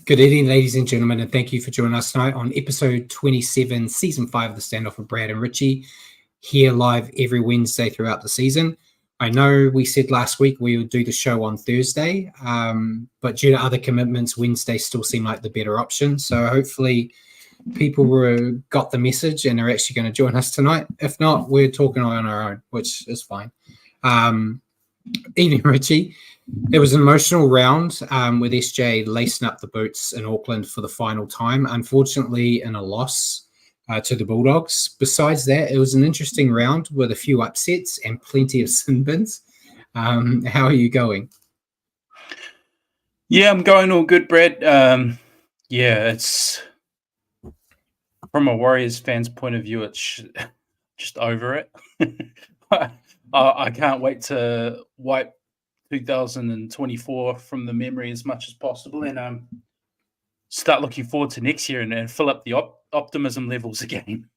Good evening, ladies and gentlemen, and thank you for joining us tonight on episode 27, season 5 of the Standoff with Brad and Richie, here live every Wednesday throughout the season. I know we said last week we would do the show on Thursday, but due to other commitments, Wednesday still seemed like the better option. So hopefully people got the message and are actually going to join us tonight. If not, we're talking on our own, which is fine. Evening, Richie. It was an emotional round with SJ lacing up the boots in Auckland for the final time, unfortunately in a loss to the Bulldogs. Besides that, it was an interesting round with a few upsets and plenty of sin bins. How are you going? Yeah, I'm going all good, Brad. It's from a Warriors fan's point of view, it's just over it. I can't wait to wipe 2024 from the memory as much as possible and start looking forward to next year and fill up the optimism levels again.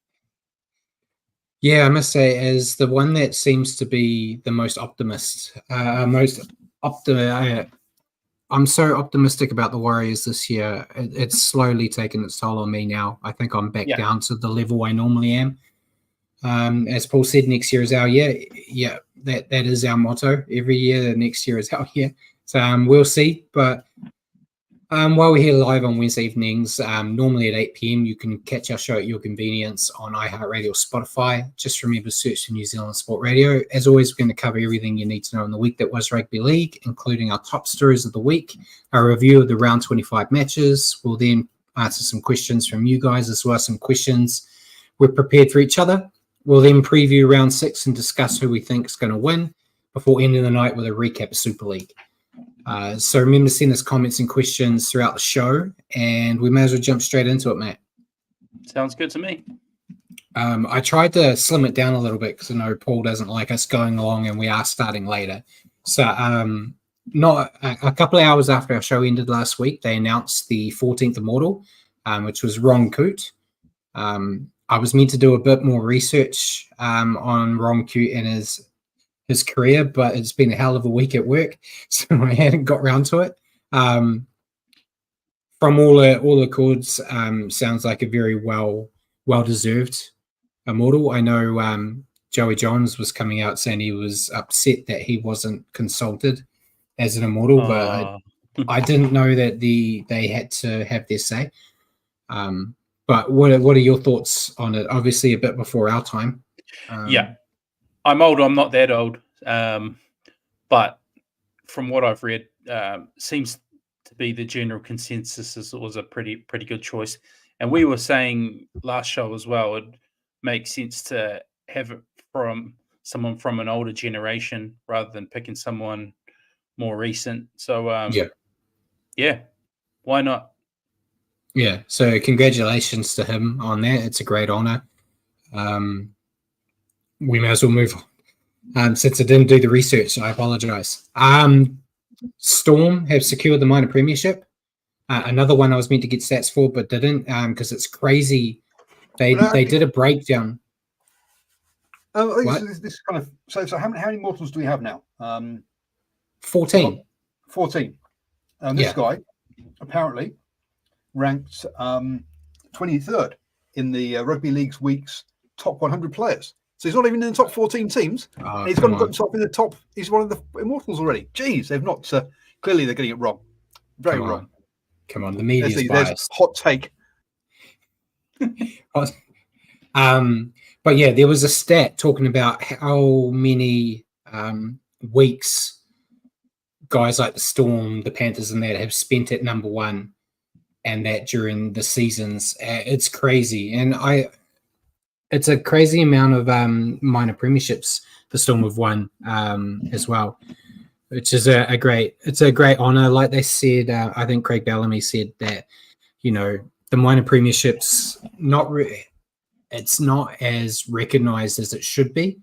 Yeah, I must say, as the one that seems to be the most I'm so optimistic about the Warriors this year. It's slowly taken its toll on me now. I think I'm back down to the level I normally am. As Paul said, next year is our year. Yeah, that is our motto. Every year, next year is our year. So we'll see. But while we're here live on Wednesday evenings, normally at 8 p.m, you can catch our show at your convenience on iHeartRadio or Spotify. Just remember, search for New Zealand Sport Radio. As always, we're going to cover everything you need to know in the week that was rugby league, including our top stories of the week, a review of the round 25 matches. We'll then answer some questions from you guys, as well as some questions we're prepared for each other. We'll then preview round 6 and discuss who we think is going to win before ending the night with a recap of Super League. So remember to send us comments and questions throughout the show, and we may as well jump straight into it, mate. Sounds good to me. I tried to slim it down a little bit because I know Paul doesn't like us going along, and we are starting later. So not a couple of hours after our show ended last week, they announced the 14th Immortal, which was Ron Coote. I was meant to do a bit more research on Ron Coote and his career, but it's been a hell of a week at work, so I hadn't got round to it. From all the chords, sounds like a very well-deserved Immortal. I know Joey Johns was coming out saying he was upset that he wasn't consulted as an Immortal, but I didn't know that they had to have their say. But what are your thoughts on it? Obviously, a bit before our time. I'm old. I'm not that old. But from what I've read, seems to be the general consensus is it was a pretty good choice. And we were saying last show as well, it makes sense to have it from someone from an older generation rather than picking someone more recent. So, why not? Yeah, so congratulations to him on that. It's a great honor. We may as well move on. Since I didn't do the research, I apologize. Storm have secured the minor premiership. Another one I was meant to get stats for, but didn't because it's crazy. They did a breakdown. This kind of so how many mortals do we have now? 14. 14. This guy apparently ranked 23rd in the Rugby League's week's top 100 players. So he's not even in the top 14 teams. He's got top in the top. He's one of the Immortals already. Jeez, they've not. Clearly, they're getting it wrong. Very wrong. Come on, the media's biased. Hot take. But yeah, there was a stat talking about how many weeks guys like the Storm, the Panthers, and that have spent at number 1, and that during the seasons. It's crazy, and it's a crazy amount of minor premierships the Storm have won as well, which is a great honor. Like they said, I think Craig Bellamy said that, the minor premierships it's not as recognized as it should be,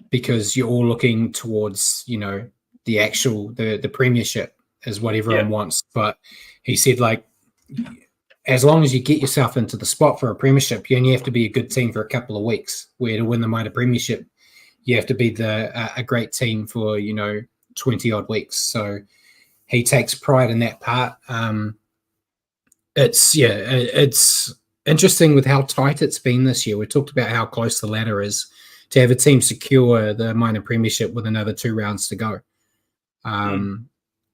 because you're all looking towards the actual the premiership is what everyone wants. But he said, like, as long as you get yourself into the spot for a premiership, you only have to be a good team for a couple of weeks. Where to win the minor premiership, you have to be a great team for 20 odd weeks. So he takes pride in that part. It's interesting with how tight it's been this year. We talked about how close the ladder is. To have a team secure the minor premiership with another 2 rounds to go,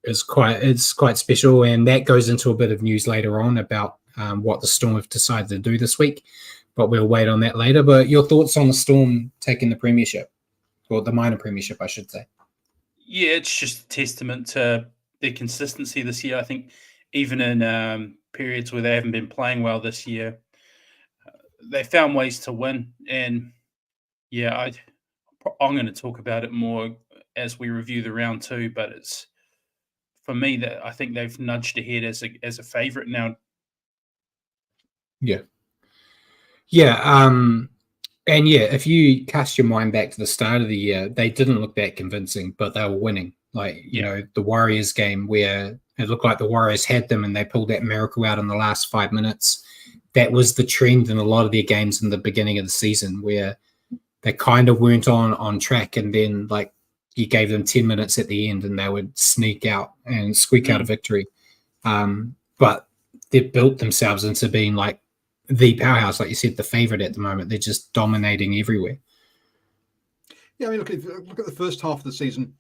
it's quite special, and that goes into a bit of news later on about what the Storm have decided to do this week. But we'll wait on that later. But your thoughts on the Storm taking the premiership, or the minor premiership, I should say? Yeah, it's just a testament to their consistency this year. I think even in periods where they haven't been playing well this year, they found ways to win. And yeah, I'm going to talk about it more as we review the round 2. But it's, for me, that I think they've nudged ahead as a favourite now. Yeah. And yeah, if you cast your mind back to the start of the year, they didn't look that convincing, but they were winning. Like, you know, the Warriors game where it looked like the Warriors had them and they pulled that miracle out in the last 5 minutes. That was the trend in a lot of their games in the beginning of the season, where they kind of weren't on track, and then like you gave them 10 minutes at the end and they would sneak out and squeak out a victory. But they've built themselves into being like the powerhouse, like you said, the favorite at the moment. They're just dominating everywhere. Yeah, I mean, look at the first half of the season,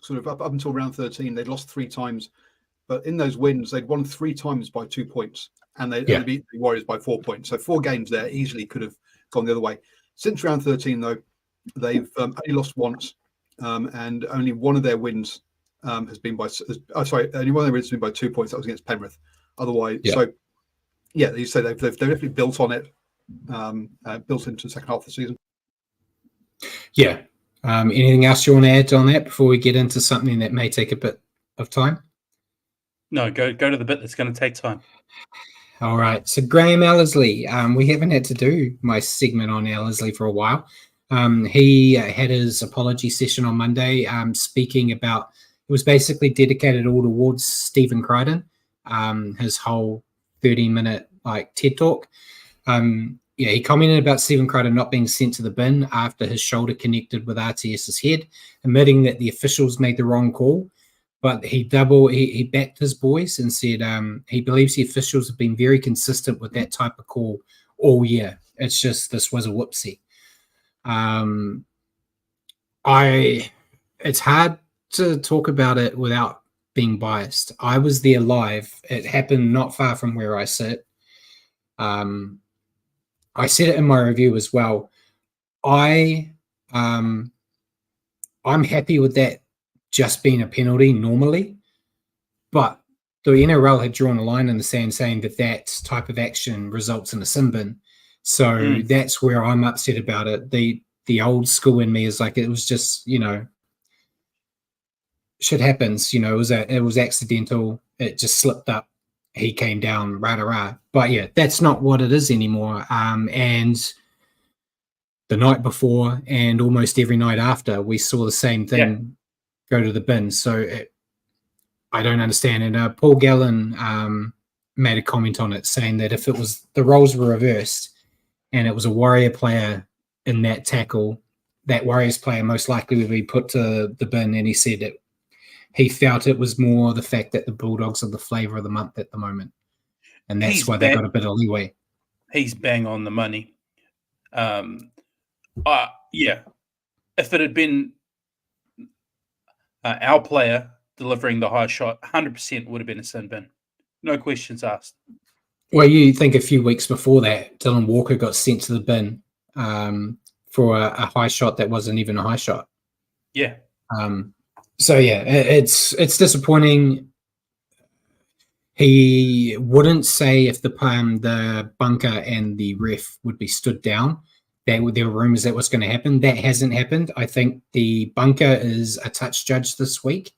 sort of up until round 13, they'd lost 3 times, but in those wins, they'd won 3 times by 2 points, and they beat the Warriors by 4 points. So 4 games there easily could have gone the other way. Since round 13, though, they've only lost once, and only one of their wins has been by. Only one of their wins has been by 2 points. That was against Penrith. Otherwise, you say they've definitely built on it, built into the second half of the season. Yeah. Anything else you want to add on that before we get into something that may take a bit of time? No, go to the bit that's going to take time. All right. So Graham Ellerslie, we haven't had to do my segment on Ellerslie for a while. He had his apology session on Monday, speaking about, it was basically dedicated all towards Stephen Crichton, his whole 30-minute like TED talk. He commented about Stephen Crichton not being sent to the bin after his shoulder connected with RTS's head, admitting that the officials made the wrong call. But he backed his boys and said he believes the officials have been very consistent with that type of call all year. It's just this was a whoopsie. It's hard to talk about it without being biased. I was there live. It happened not far from where I sit. I said it in my review as well. I'm happy with that just being a penalty normally, but the NRL had drawn a line in the sand saying that type of action results in a sin bin. So that's where I'm upset about it. The old school in me is like, it was just, shit happens, it was accidental. It just slipped up. He came down, rah-rah. But yeah, that's not what it is anymore. And the night before and almost every night after, we saw the same thing go to the bin. So I don't understand. And Paul Gallen made a comment on it saying that if it was the roles were reversed and it was a Warrior player in that tackle, that Warriors player most likely would be put to the bin. And he said that he felt it was more the fact that the Bulldogs are the flavour of the month at the moment. And that's why they got a bit of leeway. He's bang on the money. If it had been our player delivering the high shot, 100% would have been a sin bin. No questions asked. Well, you think a few weeks before that, Dylan Walker got sent to the bin for a high shot that wasn't even a high shot. Yeah. So yeah, it's disappointing. He wouldn't say if the bunker and the ref would be stood down. There were rumors that was going to happen. That hasn't happened. I think the bunker is a touch judge this week,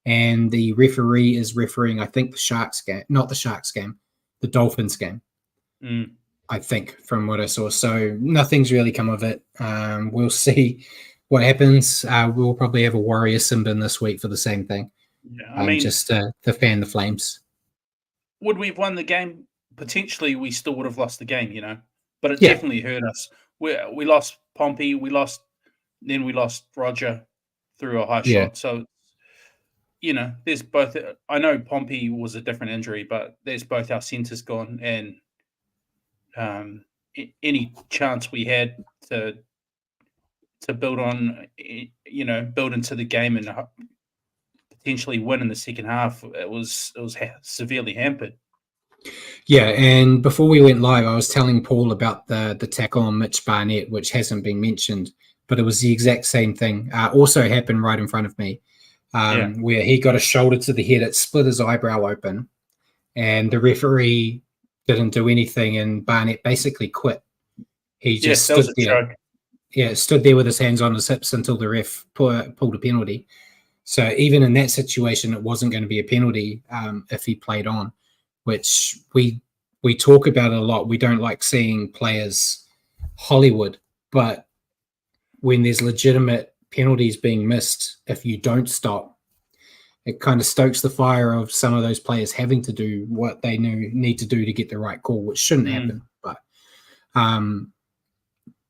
and the referee is refereeing, I think, the Sharks game, not the Sharks game, the Dolphins game. I think, from what I saw. So nothing's really come of it. We'll see what happens. We'll probably have a Warrior sin bin this week for the same thing. Yeah, I mean, just to fan the flames. Would we have won the game? Potentially, we still would have lost the game, but it definitely hurt us. We lost Pompey, we lost Roger through a high shot. So there's both. I know Pompey was a different injury, but there's both our centres gone, and any chance we had to build on, build into the game and potentially win in the second half, it was severely hampered. Yeah, and before we went live, I was telling Paul about the tackle on Mitch Barnett, which hasn't been mentioned, but it was the exact same thing. Also happened right in front of me, where he got a shoulder to the head, it split his eyebrow open, and the referee didn't do anything, and Barnett basically quit. He just stood there. Yeah, stood there with his hands on his hips until the ref pulled a penalty. So even in that situation, it wasn't going to be a penalty if he played on, which we talk about a lot. We don't like seeing players Hollywood, but when there's legitimate penalties being missed, if you don't stop, it kind of stokes the fire of some of those players having to do what they need to do to get the right call, which shouldn't happen. But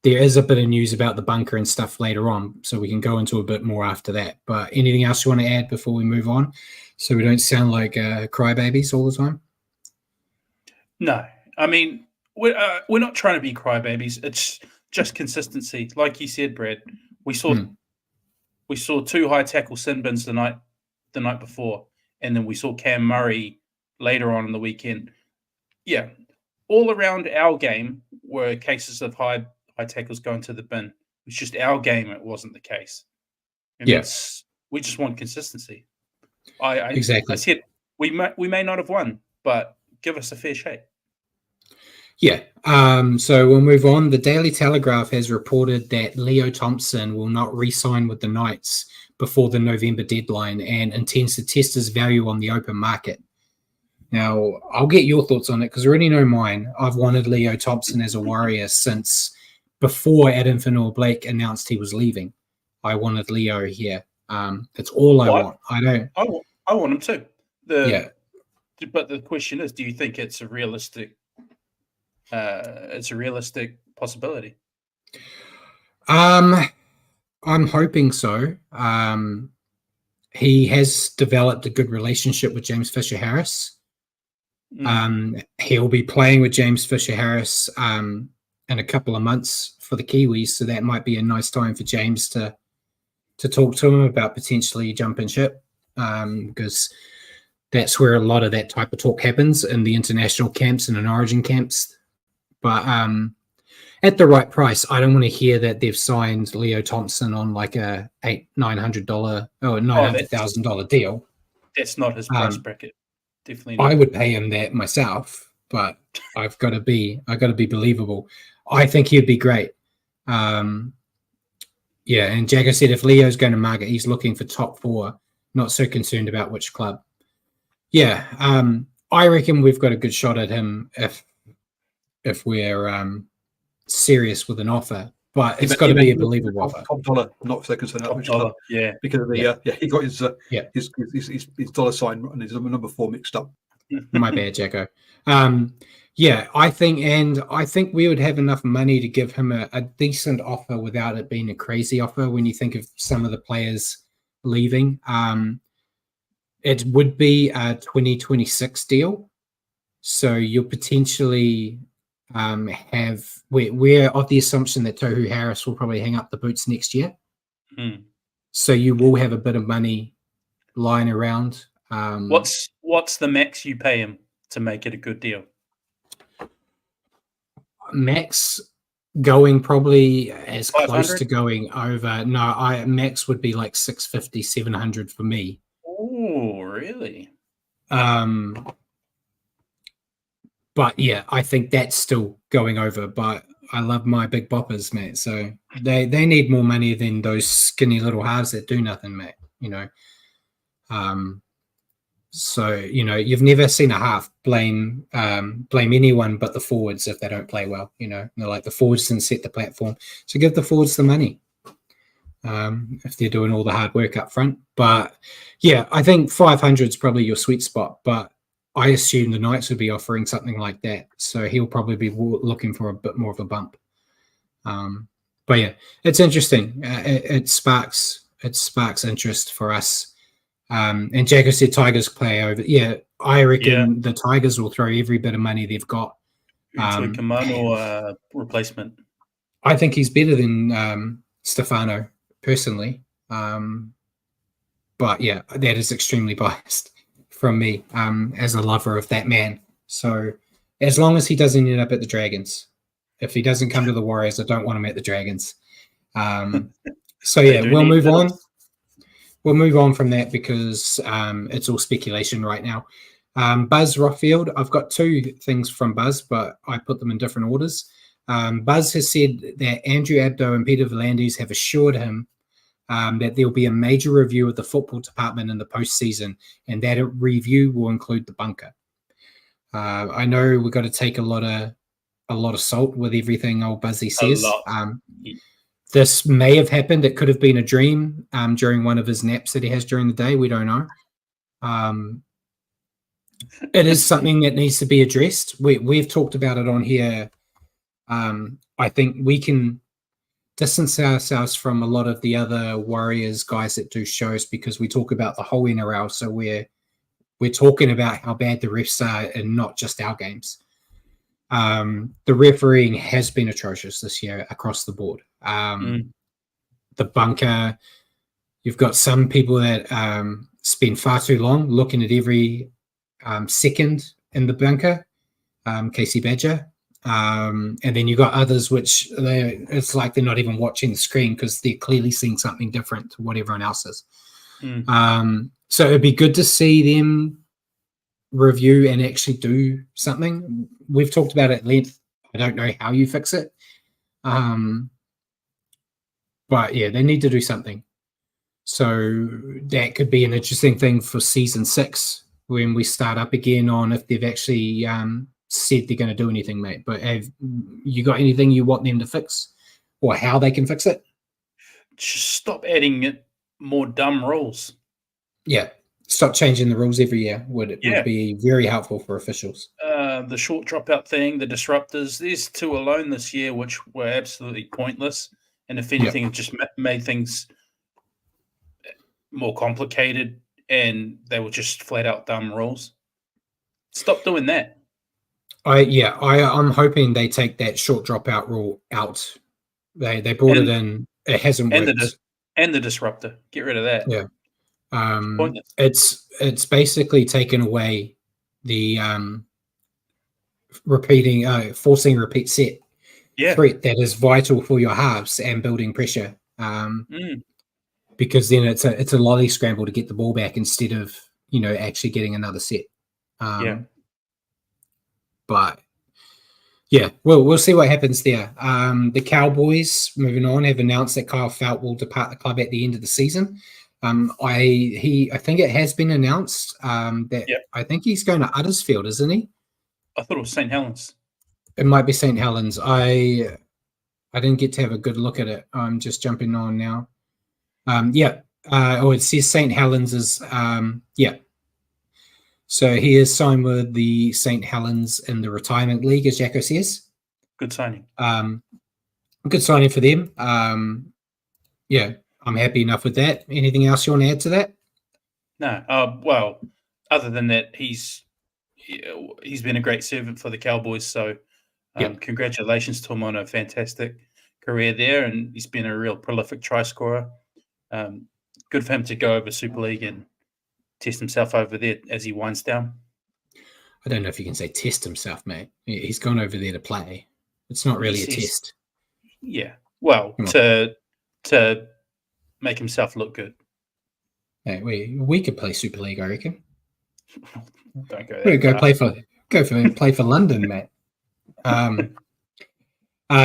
there is a bit of news about the bunker and stuff later on, so we can go into a bit more after that. But anything else you want to add before we move on, so we don't sound like crybabies all the time? No, I mean, we're not trying to be crybabies. It's just consistency. Like you said, Brad, we saw 2 high tackle sin bins the night before, and then we saw Cam Murray later on in the weekend. Yeah, all around our game were cases of high tackles going to the bin. It's just our game; it wasn't the case. And we just want consistency. Exactly. I said we may not have won, but give us a fair shake. Yeah. So we'll move on. The Daily Telegraph has reported that Leo Thompson will not re-sign with the Knights before the November deadline and intends to test his value on the open market. Now, I'll get your thoughts on it because I already know mine. I've wanted Leo Thompson as a Warrior since before Adam Fanua-Blake announced he was leaving. I wanted Leo here. That's all I want. I want him too. But the question is, do you think it's a realistic possibility? I'm hoping so. He has developed a good relationship with James Fisher-Harris. He'll be playing with James Fisher-Harris in a couple of months for the Kiwis, so that might be a nice time for James to talk to him about potentially jumping ship, because that's where a lot of that type of talk happens in the international camps and in origin camps. But at the right price, I don't want to hear that they've signed Leo Thompson on like a $900 or $900,000 deal. That's not his price bracket. Definitely not. I would pay him that myself, but I've got to be believable. I think he'd be great. And Jagger said if Leo's going to market, he's looking for top 4, not so concerned about which club. Yeah, I reckon we've got a good shot at him if we're serious with an offer, but it's got to be a believable offer. Top dollar, not so concerned about which club. Yeah, because of the he got his dollar sign and his number 4 mixed up. My bad, Jacko. I think we would have enough money to give him a decent offer without it being a crazy offer. When you think of some of the players leaving, it would be a 2026 deal, so you'll potentially we're of the assumption that Tohu Harris will probably hang up the boots next year. So you will have a bit of money lying around. What's the max you pay him to make it a good deal? Max going probably as 500? close to going over. No, max would be like 650, 700 for me. Oh, really? But yeah, I think that's still going over. But I love my big boppers, mate. So they need more money than those skinny little halves that do nothing, mate. So you've never seen a half blame anyone but the forwards if they don't play well. They're like the forwards didn't set the platform, so give the forwards the money if they're doing all the hard work up front. But yeah, I think 500 is probably your sweet spot. But I assume the Knights would be offering something like that, so he'll probably be looking for a bit more of a bump. But yeah, it's interesting. It sparks interest for us. And Jacko said Tigers play over. Yeah, I reckon the Tigers will throw every bit of money they've got. Command or replacement? I think he's better than Stefano, personally. But yeah, that is extremely biased from me as a lover of that man. So as long as he doesn't end up at the Dragons, if he doesn't come to the Warriors, I don't want him at the Dragons. So yeah, we'll move on. We'll move on from that because it's all speculation right now. Buzz Rothfield, I've got two things from Buzz, but I put them in different orders. Buzz has said that Andrew Abdo and Peter V'landys have assured him that there will be a major review of the football department in the postseason, and that review will include the bunker. I know we've got to take a lot of salt with everything old Buzzy says. This may have happened. It could have been a dream during one of his naps that he has during the day. We don't know. It is something that needs to be addressed. We've talked about it on here. I think we can distance ourselves from a lot of the other Warriors guys that do shows because we talk about the whole NRL. So we're talking about how bad the refs are and not just our games. The refereeing has been atrocious this year across the board. The bunker, you've got some people that spend far too long looking at every second in the bunker, Casey Badger. And then you've got others which it's like they're not even watching the screen because they're clearly seeing something different to what everyone else is. So it'd be good to see them review and actually do something. We've talked about it at length. I don't know how you fix it. But yeah, they need to do something. So that could be an interesting thing for season 6 when we start up again on if they've actually said they're going to do anything, mate. But have you got anything you want them to fix or how they can fix it? Just stop adding more dumb rules. Yeah. Stop changing the rules every year would be very helpful for officials. The short dropout thing, the disruptors, there's 2 alone this year which were absolutely pointless. And if anything, it just made things more complicated and they were just flat out dumb rules. Stop doing that. I'm hoping they take that short dropout rule out. They brought it in. It hasn't worked. And the disruptor. Get rid of that. Yeah. It's basically taken away the forcing repeat set threat that is vital for your halves and building pressure. Because then it's a lolly scramble to get the ball back instead of actually getting another set. But yeah, we'll see what happens there. The Cowboys, moving on, have announced that Kyle Felt will depart the club at the end of the season. I think it has been announced that I think he's going to Uddersfield, isn't he? I thought it was St. Helens. It might be St. Helens. I didn't get to have a good look at it. I'm just jumping on now. It says St. Helens is So he is signed with the St. Helens in the retirement league, as Jacko says. Good signing. Good signing for them. I'm happy enough with that. Anything else you want to add to that? No. Well, other than that, he's been a great servant for the Cowboys. So congratulations to him on a fantastic career there. And he's been a real prolific try scorer. Good for him to go over Super League and test himself over there as he winds down. I don't know if you can say test himself, mate. He's gone over there to play. It's not really a test. Yeah. Well, to make himself look good. Hey, we could play Super League, I reckon. Don't go there. Play for London, mate.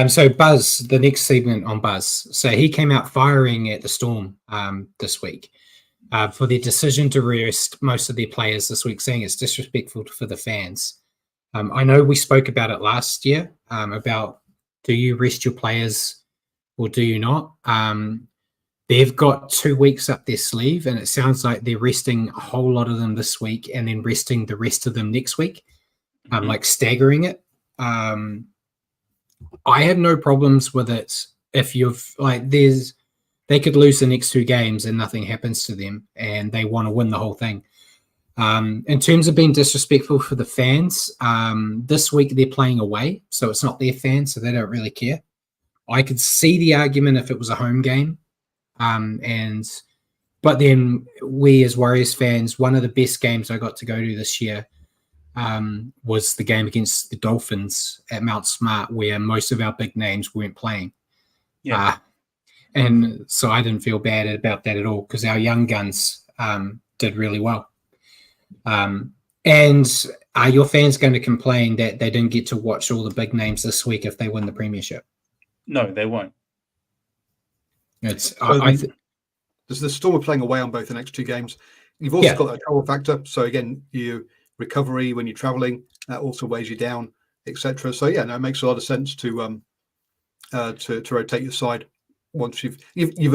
So Buzz, the next segment on Buzz. So he came out firing at the Storm this week for their decision to rest most of their players this week, saying it's disrespectful for the fans. I know we spoke about it last year about do you rest your players or do you not? They've got 2 weeks up their sleeve, and it sounds like they're resting a whole lot of them this week and then resting the rest of them next week, like staggering it. I have no problems with it if you've there's they could lose the next 2 games and nothing happens to them, and they want to win the whole thing. In terms of being disrespectful for the fans, this week they're playing away, so it's not their fans, so they don't really care. I could see the argument if it was a home game, but then we as Warriors fans, one of the best games I got to go to this year was the game against the Dolphins at Mount Smart, where most of our big names weren't playing. Yeah. And so I didn't feel bad about that at all, because our young guns did really well. And are your fans going to complain that they didn't get to watch all the big names this week if they win the premiership? No, they won't. It's the Storm are playing away on both the next 2 games. You've also got that travel factor. So again, your recovery when you're traveling, that also weighs you down, etc. So yeah, no, it makes a lot of sense to rotate your side once you've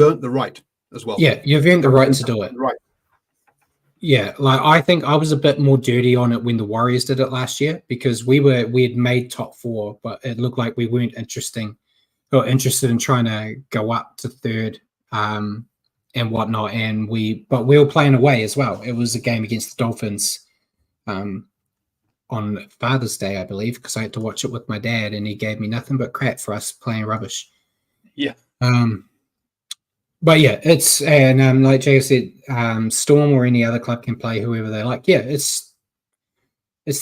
earned the right as well. Yeah, you've earned the right to do it. Right. Yeah, like I think I was a bit more dirty on it when the Warriors did it last year, because we had made top 4, but it looked like we weren't interested in trying to go up to 3rd and whatnot. And we were playing away as well. It was a game against the Dolphins on Father's Day, I believe, because I had to watch it with my dad, and he gave me nothing but crap for us playing rubbish. Yeah. But yeah, and like Jay said, Storm or any other club can play whoever they like. Yeah, it's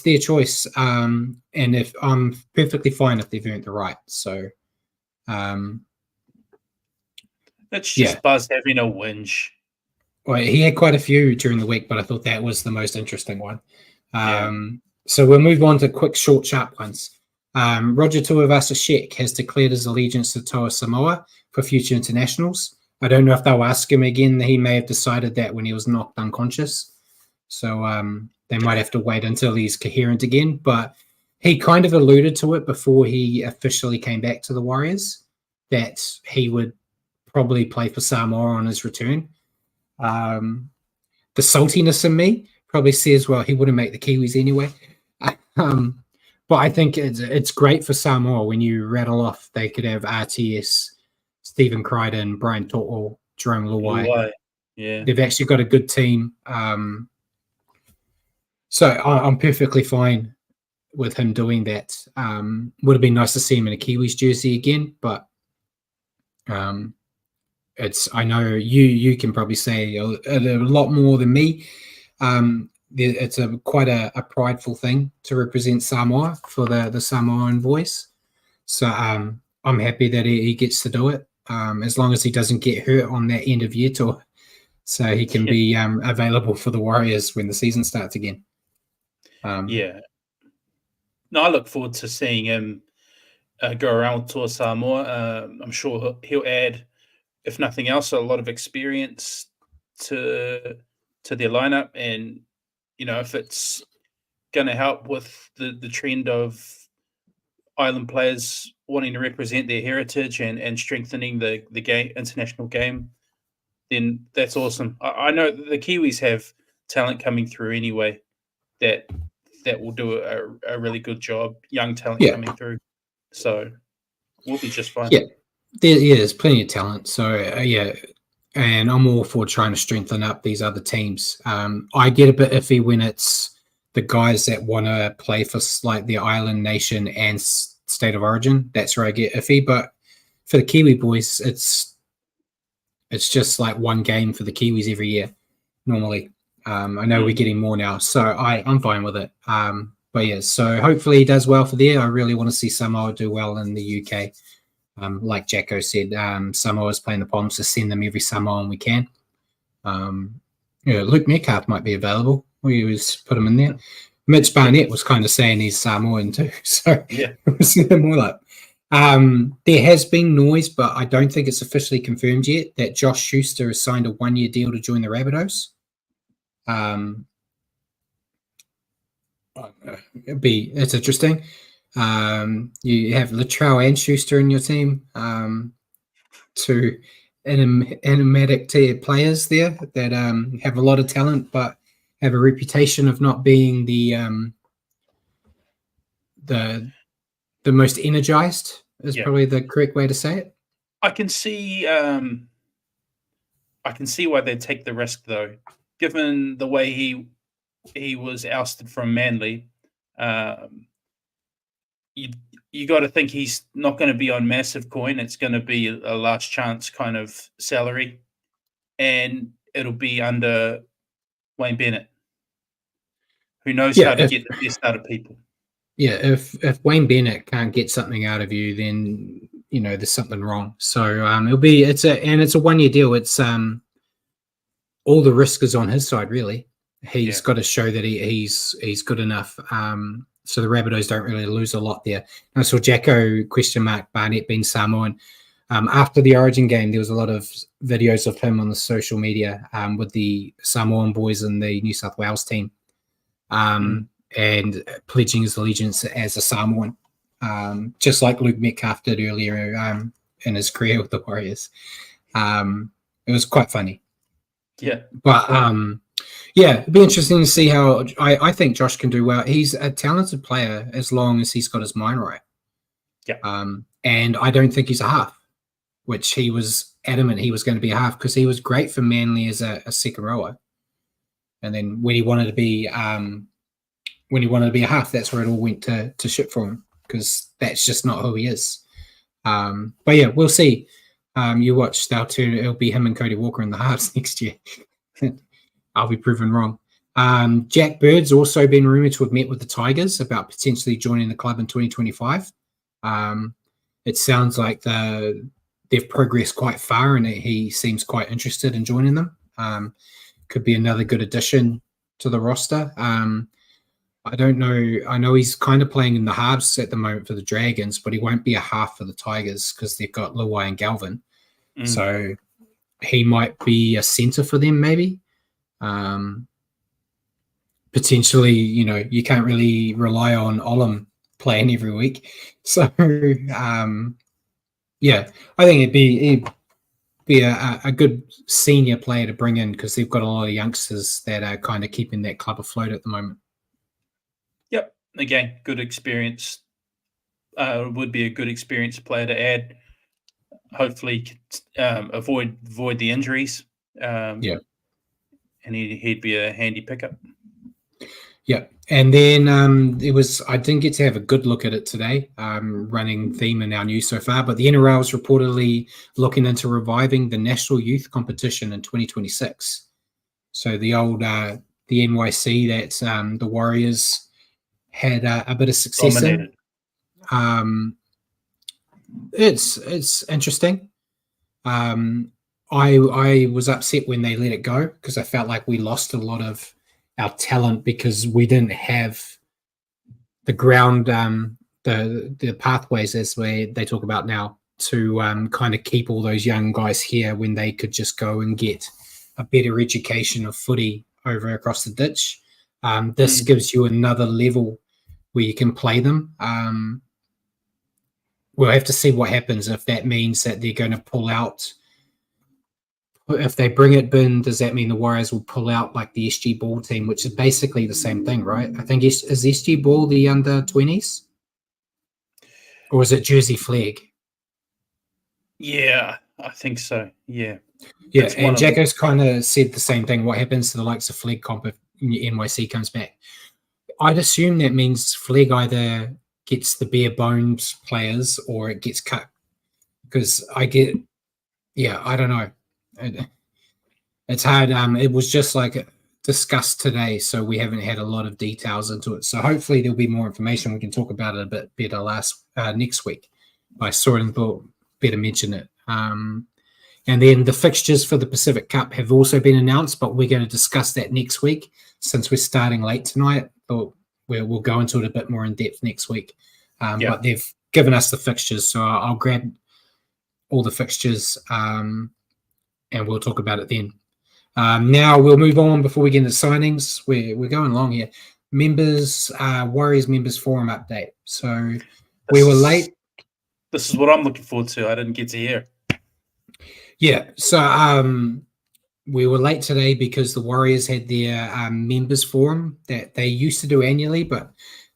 their choice. And if I'm perfectly fine if they've earned the right. So, it's just Buzz having a whinge. Well, he had quite a few during the week, but I thought that was the most interesting one. So we'll move on to quick, short, sharp ones. Roger Tuivasa-Sheck has declared his allegiance to Toa Samoa for future internationals. I don't know if they'll ask him again. He may have decided that when he was knocked unconscious. So they might have to wait until he's coherent again. But he kind of alluded to it before he officially came back to the Warriors, that he would probably play for Samoa on his return. The saltiness in me probably says, well, he wouldn't make the Kiwis anyway. But I think it's great for Samoa when you rattle off. They could have RTS, Stephen Crichton, Brian To'o, Jerome Luai. Yeah, they've actually got a good team. So I'm perfectly fine with him doing that. Would have been nice to see him in a Kiwis jersey again, but I know you can probably say a lot more than me. It's quite a prideful thing to represent Samoa for the Samoan voice. So I'm happy that he gets to do it, as long as he doesn't get hurt on that end of year tour, so he can be available for the Warriors when the season starts again. No, I look forward to seeing him go around Tour Samoa. I'm sure he'll add, if nothing else, a lot of experience to their lineup, and if it's going to help with the trend of island players wanting to represent their heritage and strengthening the international game, then that's awesome. I know the Kiwis have talent coming through anyway that will do a really good job, young talent coming through. So we'll be just fine. Yeah, there's plenty of talent. So, and I'm all for trying to strengthen up these other teams. I get a bit iffy when it's the guys that want to play for like the island nation and state of origin. That's where I get iffy. But for the Kiwi boys, it's just like one game for the Kiwis every year normally. I know we're getting more now, so I'm fine with it. But yeah, so hopefully he does well for there. I really want to see Samoa do well in the UK. Like Jacko said, Samoa's playing the Palms, to send them every Samoan we can. Luke Metcalf might be available. We always put him in there. Mitch Barnett was kind of saying he's Samoan too, so we'll see them all up. There has been noise, but I don't think it's officially confirmed yet, that Josh Schuster has signed a 1-year deal to join the Rabbitohs. It's interesting. You have Latrell and Schuster in your team, two enigmatic players there that have a lot of talent, but have a reputation of not being the most energized. Is probably the correct way to say it. I can see I can see why they'd take the risk, though, given the way he was ousted from Manly. You got to think he's not going to be on massive coin. It's going to be a last chance kind of salary, and it'll be under Wayne Bennett, who knows how to get the best out of people. Yeah, if Wayne Bennett can't get something out of you, then there's something wrong. So it's a 1 year deal. It's all the risk is on his side, really. He's got to show that he's good enough. So the Rabbitohs don't really lose a lot there. I saw Jacko Barnett being Samoan. After the Origin game, there was a lot of videos of him on the social media with the Samoan boys and the New South Wales team, and pledging his allegiance as a Samoan, just like Luke Metcalf did earlier in his career with the Warriors. It was quite funny. Yeah. But it'd be interesting to see how I think Josh can do well. He's a talented player as long as he's got his mind right. Yeah. And I don't think he's a half, which he was adamant he was going to be a half because he was great for Manly as a second rower. And then when he wanted to be a half, that's where it all went to shit for him because that's just not who he is. But yeah, we'll see. You watch Style 2, it'll be him and Cody Walker in the halves next year. I'll be proven wrong. Jack Bird's also been rumoured to have met with the Tigers about potentially joining the club in 2025. It sounds like they've progressed quite far and he seems quite interested in joining them. Could be another good addition to the roster. I don't know. I know he's kind of playing in the halves at the moment for the Dragons, but he won't be a half for the Tigers because they've got Luai and Galvin. So he might be a centre for them maybe. Potentially, you can't really rely on Olam playing every week. So, I think it'd be a good senior player to bring in because they've got a lot of youngsters that are kind of keeping that club afloat at the moment. Yep. Again, good experience. Would be a good experienced player to add. Hopefully, avoid the injuries. And he'd be a handy pickup. Yeah, and then I didn't get to have a good look at it today, running theme in our news so far, but the NRL is reportedly looking into reviving the National Youth Competition in 2026. So the old the NYC that the Warriors had a bit of success in. It's interesting. I was upset when they let it go because I felt like we lost a lot of our talent because we didn't have the ground, the pathways as they talk about now to kind of keep all those young guys here when they could just go and get a better education of footy over across the ditch. This gives you another level where you can play them. We'll have to see what happens if that means that they're going to pull out. If they bring it in, does that mean the Warriors will pull out like the SG Ball team, which is basically the same thing, right? I think is SG Ball the under 20s? Or is it Jersey Flag? Yeah, I think so. Yeah. Yeah, and Jacko's kind of said the same thing. What happens to the likes of Flag comp if NYC comes back? I'd assume that means Flag either gets the bare bones players or it gets cut. Because I don't know. It's hard. It was just like discussed today, so we haven't had a lot of details into it. So hopefully there'll be more information. We can talk about it a bit better next week. I saw it and thought better mention it. And then the fixtures for the Pacific Cup have also been announced, but we're going to discuss that next week since we're starting late tonight. We'll go into it a bit more in depth next week. But they've given us the fixtures, so I'll grab all the fixtures and we'll talk about it then. Now we'll move on before we get into signings. We're going long here. Warriors members forum update. So we were late. This is what I'm looking forward to. I didn't get to hear. Yeah, so we were late today because the Warriors had their members forum that they used to do annually, but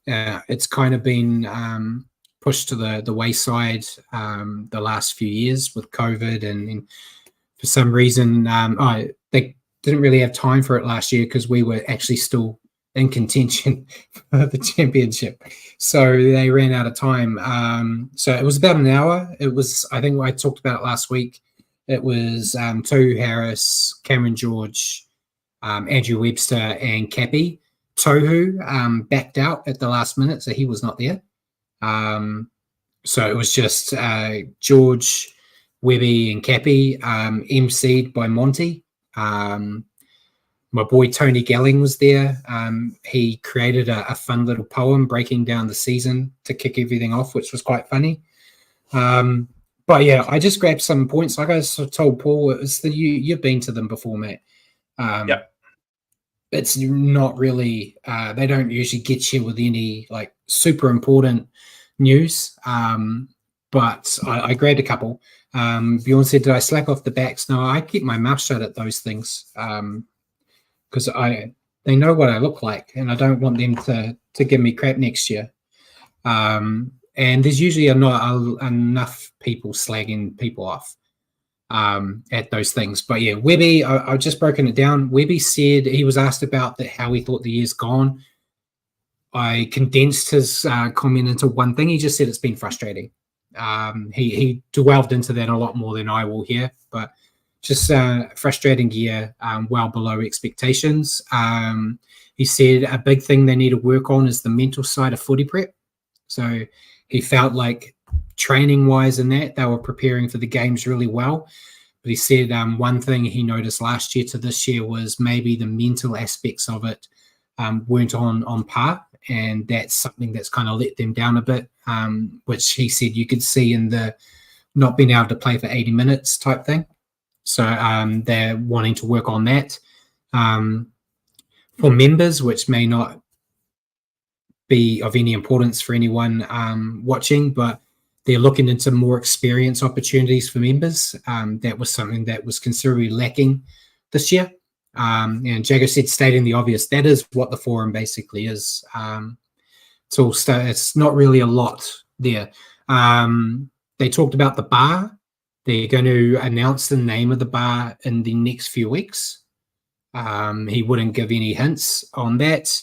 it's kind of been pushed to the wayside the last few years with COVID and for some reason, they didn't really have time for it last year because we were actually still in contention for the championship. So they ran out of time. So it was about an hour. It was, I think I talked about it last week. It was Tohu Harris, Cameron George, Andrew Webster, and Cappy. Tohu backed out at the last minute, so he was not there. So it was just George, Webby, and Cappy, emceed by Monty. My boy Tony Gelling was there. He created a fun little poem breaking down the season to kick everything off, which was quite funny. But yeah, I just grabbed some points. Like I told Paul, it was you've been to them before, Matt. Yeah. It's not really, they don't usually get you with any like super important news. But I grabbed a couple. Bjorn said, did I slack off the backs? No, I keep my mouth shut at those things. Because they know what I look like, and I don't want them to give me crap next year. And there's usually not enough people slagging people off at those things. But yeah, Webby, I've just broken it down. Webby said he was asked about how he thought the year's gone. I condensed his comment into one thing. He just said it's been frustrating. He delved into that a lot more than I will here, but just frustrating year, well below expectations. He said a big thing they need to work on is the mental side of footy prep. So he felt like training-wise in that, they were preparing for the games really well. But he said one thing he noticed last year to this year was maybe the mental aspects of it weren't on par. And that's something that's kind of let them down a bit, which he said you could see in the not being able to play for 80 minutes type thing. So they're wanting to work on that. For members, which may not be of any importance for anyone watching, but they're looking into more experience opportunities for members. That was something that was considerably lacking this year. And Jago said, stating the obvious, that is what the forum basically is. It's not really a lot there. They talked about the bar. They're going to announce the name of the bar in the next few weeks. He wouldn't give any hints on that.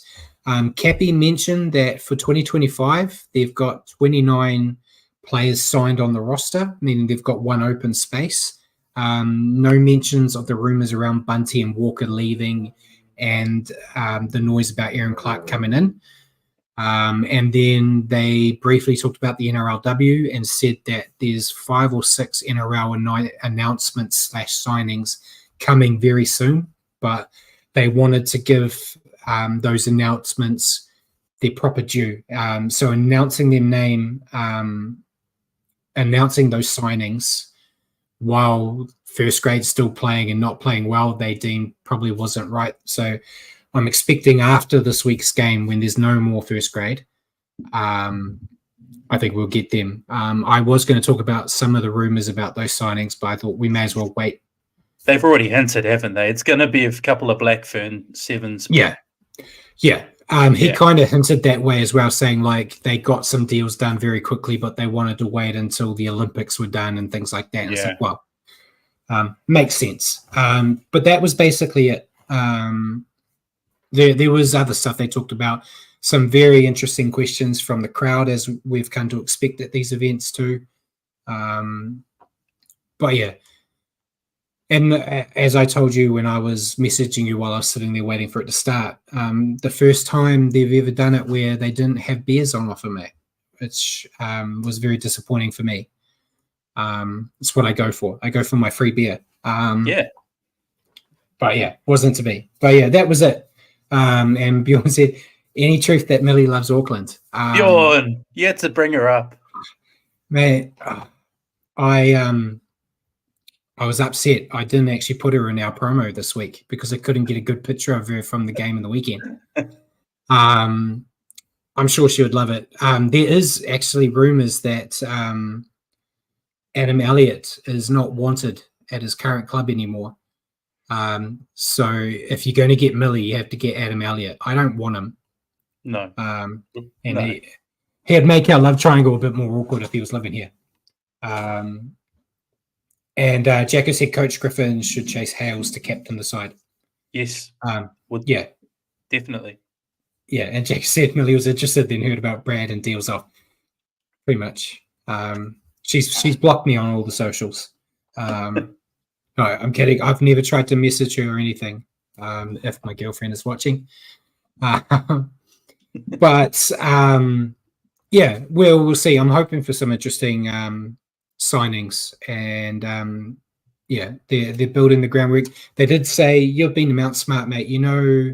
Cappy mentioned that for 2025, they've got 29 players signed on the roster, meaning they've got one open space. No mentions of the rumours around Bunty and Walker leaving and the noise about Aaron Clark coming in. And then they briefly talked about the NRLW and said that there's 5 or 6 NRL announcements / signings coming very soon, but they wanted to give those announcements their proper due. So announcing their name, announcing those signings while first grade's still playing and not playing well, they deemed probably wasn't right. So I'm expecting after this week's game, when there's no more first grade, I think we'll get them. I was going to talk about some of the rumours about those signings, but I thought we may as well wait. They've already hinted, haven't they? It's going to be a couple of Blackfern 7s. Yeah. He kind of hinted that way as well, saying like they got some deals done very quickly, but they wanted to wait until the Olympics were done and things like that. And it's like, well, makes sense. But that was basically it. There was other stuff they talked about, some very interesting questions from the crowd, as we've come to expect at these events too. But yeah. And as I told you when I was messaging you while I was sitting there waiting for it to start, the first time they've ever done it where they didn't have beers on offer, mate, which was very disappointing for me. It's what I go for. I go for my free beer. But yeah, wasn't to be. But yeah, that was it. And Bjorn said, any truth that Millie loves Auckland? Bjorn, you had to bring her up. Man, I was upset. I didn't actually put her in our promo this week because I couldn't get a good picture of her from the game in the weekend. I'm sure she would love it. There is actually rumours that Adam Elliott is not wanted at his current club anymore. So if you're going to get Millie, you have to get Adam Elliott. I don't want him. No. He'd make our love triangle a bit more awkward if he was living here. And Jacko said Coach Griffin should chase Hales to captain the side. Yes. Yeah. Definitely. Yeah, and Jack said Millie was interested, then heard about Brad and deals off. Pretty much. She's blocked me on all the socials. No, I'm kidding. I've never tried to message her or anything. If my girlfriend is watching. But yeah, we'll see. I'm hoping for some interesting signings, and yeah, they're building the groundwork. They did say you've been to Mount Smart, mate. You know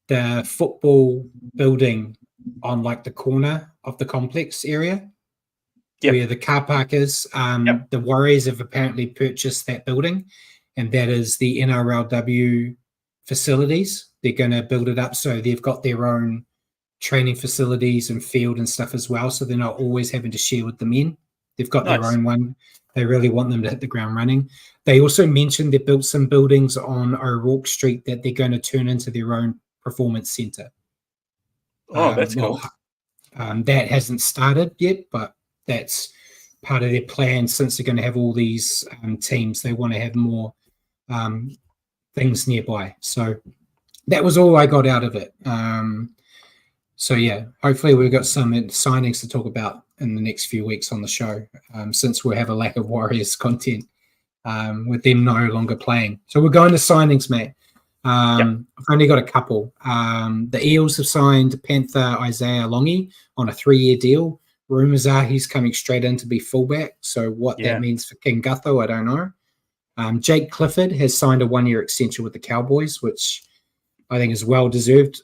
the football building on like the corner of the complex area where the car park is. The Warriors have apparently purchased that building, and that is the NRLW facilities. They're going to build it up so they've got their own training facilities and field and stuff as well, so they're not always having to share with the men. They've got their own one. They really want them to hit the ground running. They also mentioned they built some buildings on O'Rourke Street that they're going to turn into their own performance center. That's cool. That hasn't started yet, but that's part of their plan. Since they're going to have all these teams, they want to have more things nearby. So that was all I got out of it. So yeah, hopefully we've got some signings to talk about in the next few weeks on the show, since we have a lack of Warriors content with them no longer playing. So we're going to signings, mate. I've only got a couple. The Eels have signed Panther Isaiah Longy on a 3-year deal. Rumours are he's coming straight in to be fullback. So what that means for King Gutho, I don't know. Jake Clifford has signed a 1-year extension with the Cowboys, which I think is well deserved,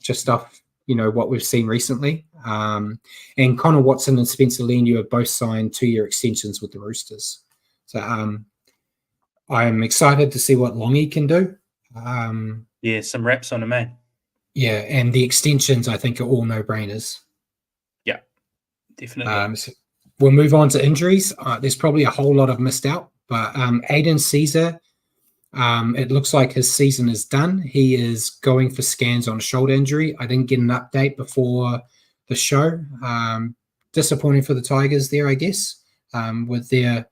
just off what we've seen recently. And Connor Watson and Spencer Leniu have both signed 2-year extensions with the Roosters. So I'm excited to see what Longy can do. Some reps on him, man. Yeah, and the extensions I think are all no-brainers. Yeah, definitely. So we'll move on to injuries. There's probably a whole lot I've missed out, but Aiden Caesar, it looks like his season is done. He is going for scans on a shoulder injury. I didn't get an update before the show. Disappointing for the Tigers there, I guess, with their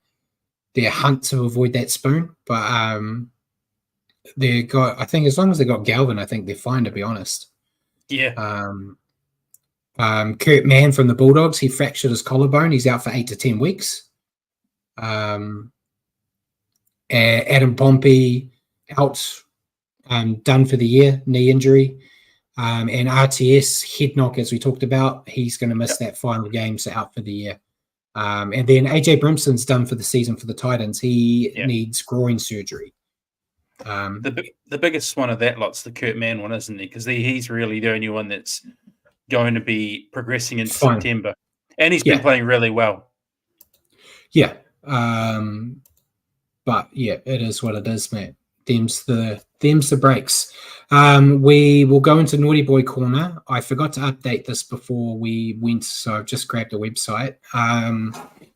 hunt to avoid that spoon. But I think as long as they got Galvin, I think they're fine, to be honest. Yeah. Kurt Mann from the Bulldogs, he fractured his collarbone. He's out for 8 to 10 weeks. Adam Pompey out, done for the year, knee injury. And RTS head knock, as we talked about, he's going to miss that final game, so out for the year. And then AJ Brimson's done for the season for the Titans. He needs groin surgery. The biggest one of that lot's the Kurt Mann one, isn't he? Because he's really the only one that's going to be progressing in September. And he's been playing really well. Yeah. But yeah, it is what it is, mate. Them's the breaks. We will go into Naughty Boy Corner. I forgot to update this before we went, so I've just grabbed a website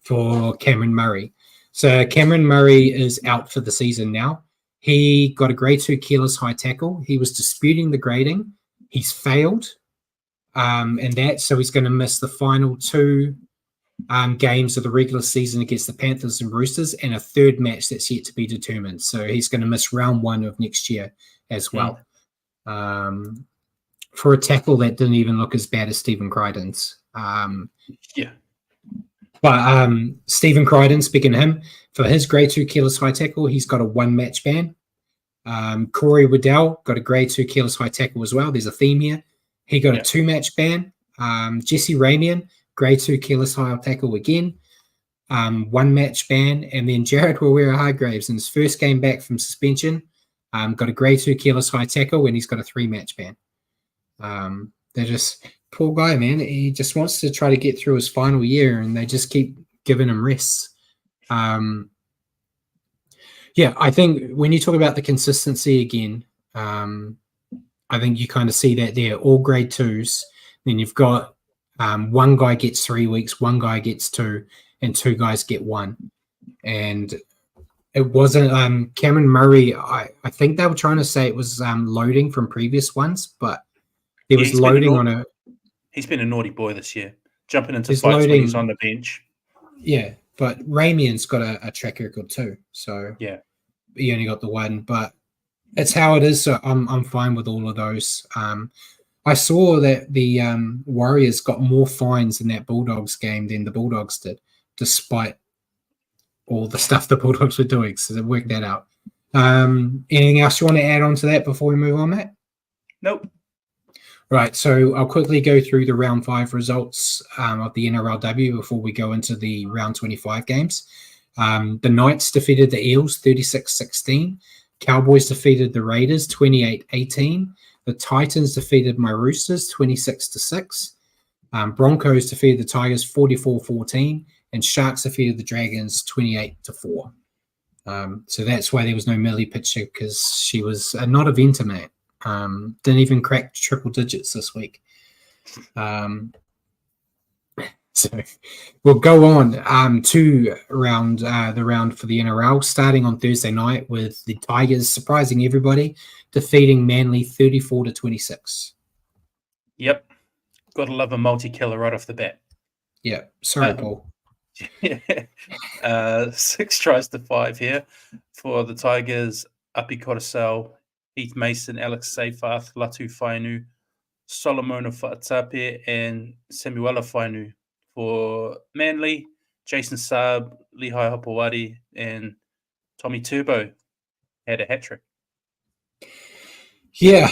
for Cameron Murray. So Cameron Murray is out for the season now. He got a grade 2 careless high tackle. He was disputing the grading. He's failed, so he's going to miss the final 2 games of the regular season against the Panthers and Roosters, and a third match that's yet to be determined. So he's going to miss round 1 of next year as well. For a tackle that didn't even look as bad as Stephen Crichton's. But Stephen Crichton, speaking of him, for his grade 2 careless high tackle, he's got a 1-match ban. Corey Waddell got a grade 2 careless high tackle as well. There's a theme here. He got a 2-match ban. Jesse Ramian, grade 2 careless high tackle again. 1-match ban. And then Jared Wawera-Hargraves, in his first game back from suspension, got a grade 2 careless high tackle, and he's got a 3-match ban. They're just, poor guy, man. He just wants to try to get through his final year, and they just keep giving him rests. I think when you talk about the consistency again, I think you kind of see that there, all grade 2s. Then you've got one guy gets 3 weeks, one guy gets 2, and 2 guys get 1. And it wasn't Cameron Murray. I think they were trying to say it was loading from previous ones, but there was loading on a. He's been a naughty boy this year, jumping into fights when he's on the bench. Yeah, But Ramian's got a track record too. So yeah, he only got the one, but it's how it is. So I'm fine with all of those. I saw that the Warriors got more fines in that Bulldogs game than the Bulldogs did, despite all the stuff the Bulldogs were doing. So they worked that out. Anything else you want to add on to that before we move on, Matt? Nope. Right, so I'll quickly go through the round 5 results of the NRLW before we go into the round 25 games. The Knights defeated the Eels 36-16. Cowboys defeated the Raiders 28-18. The Titans defeated my Roosters 26-6. Broncos defeated the Tigers 44-14. And Sharks defeated the Dragons 28-4. So that's why there was no Millie pitcher, because she was not a venter, mate. Didn't even crack triple digits this week. So we'll go on to the round for the NRL, starting on Thursday night with the Tigers surprising everybody, defeating Manly 34-26. Yep. Got to love a multi-killer right off the bat. Yeah. Sorry, Paul. 6 tries to 5 here for the Tigers. Api Coruscant, Heath Mason, Alex Seyfarth, Latu Fainu, Solomona Fa'atape, and Samuela Fainu. For Manly, Jason Saab, Lehigh Hopewadi, and Tommy Turbo had a hat-trick. Yeah,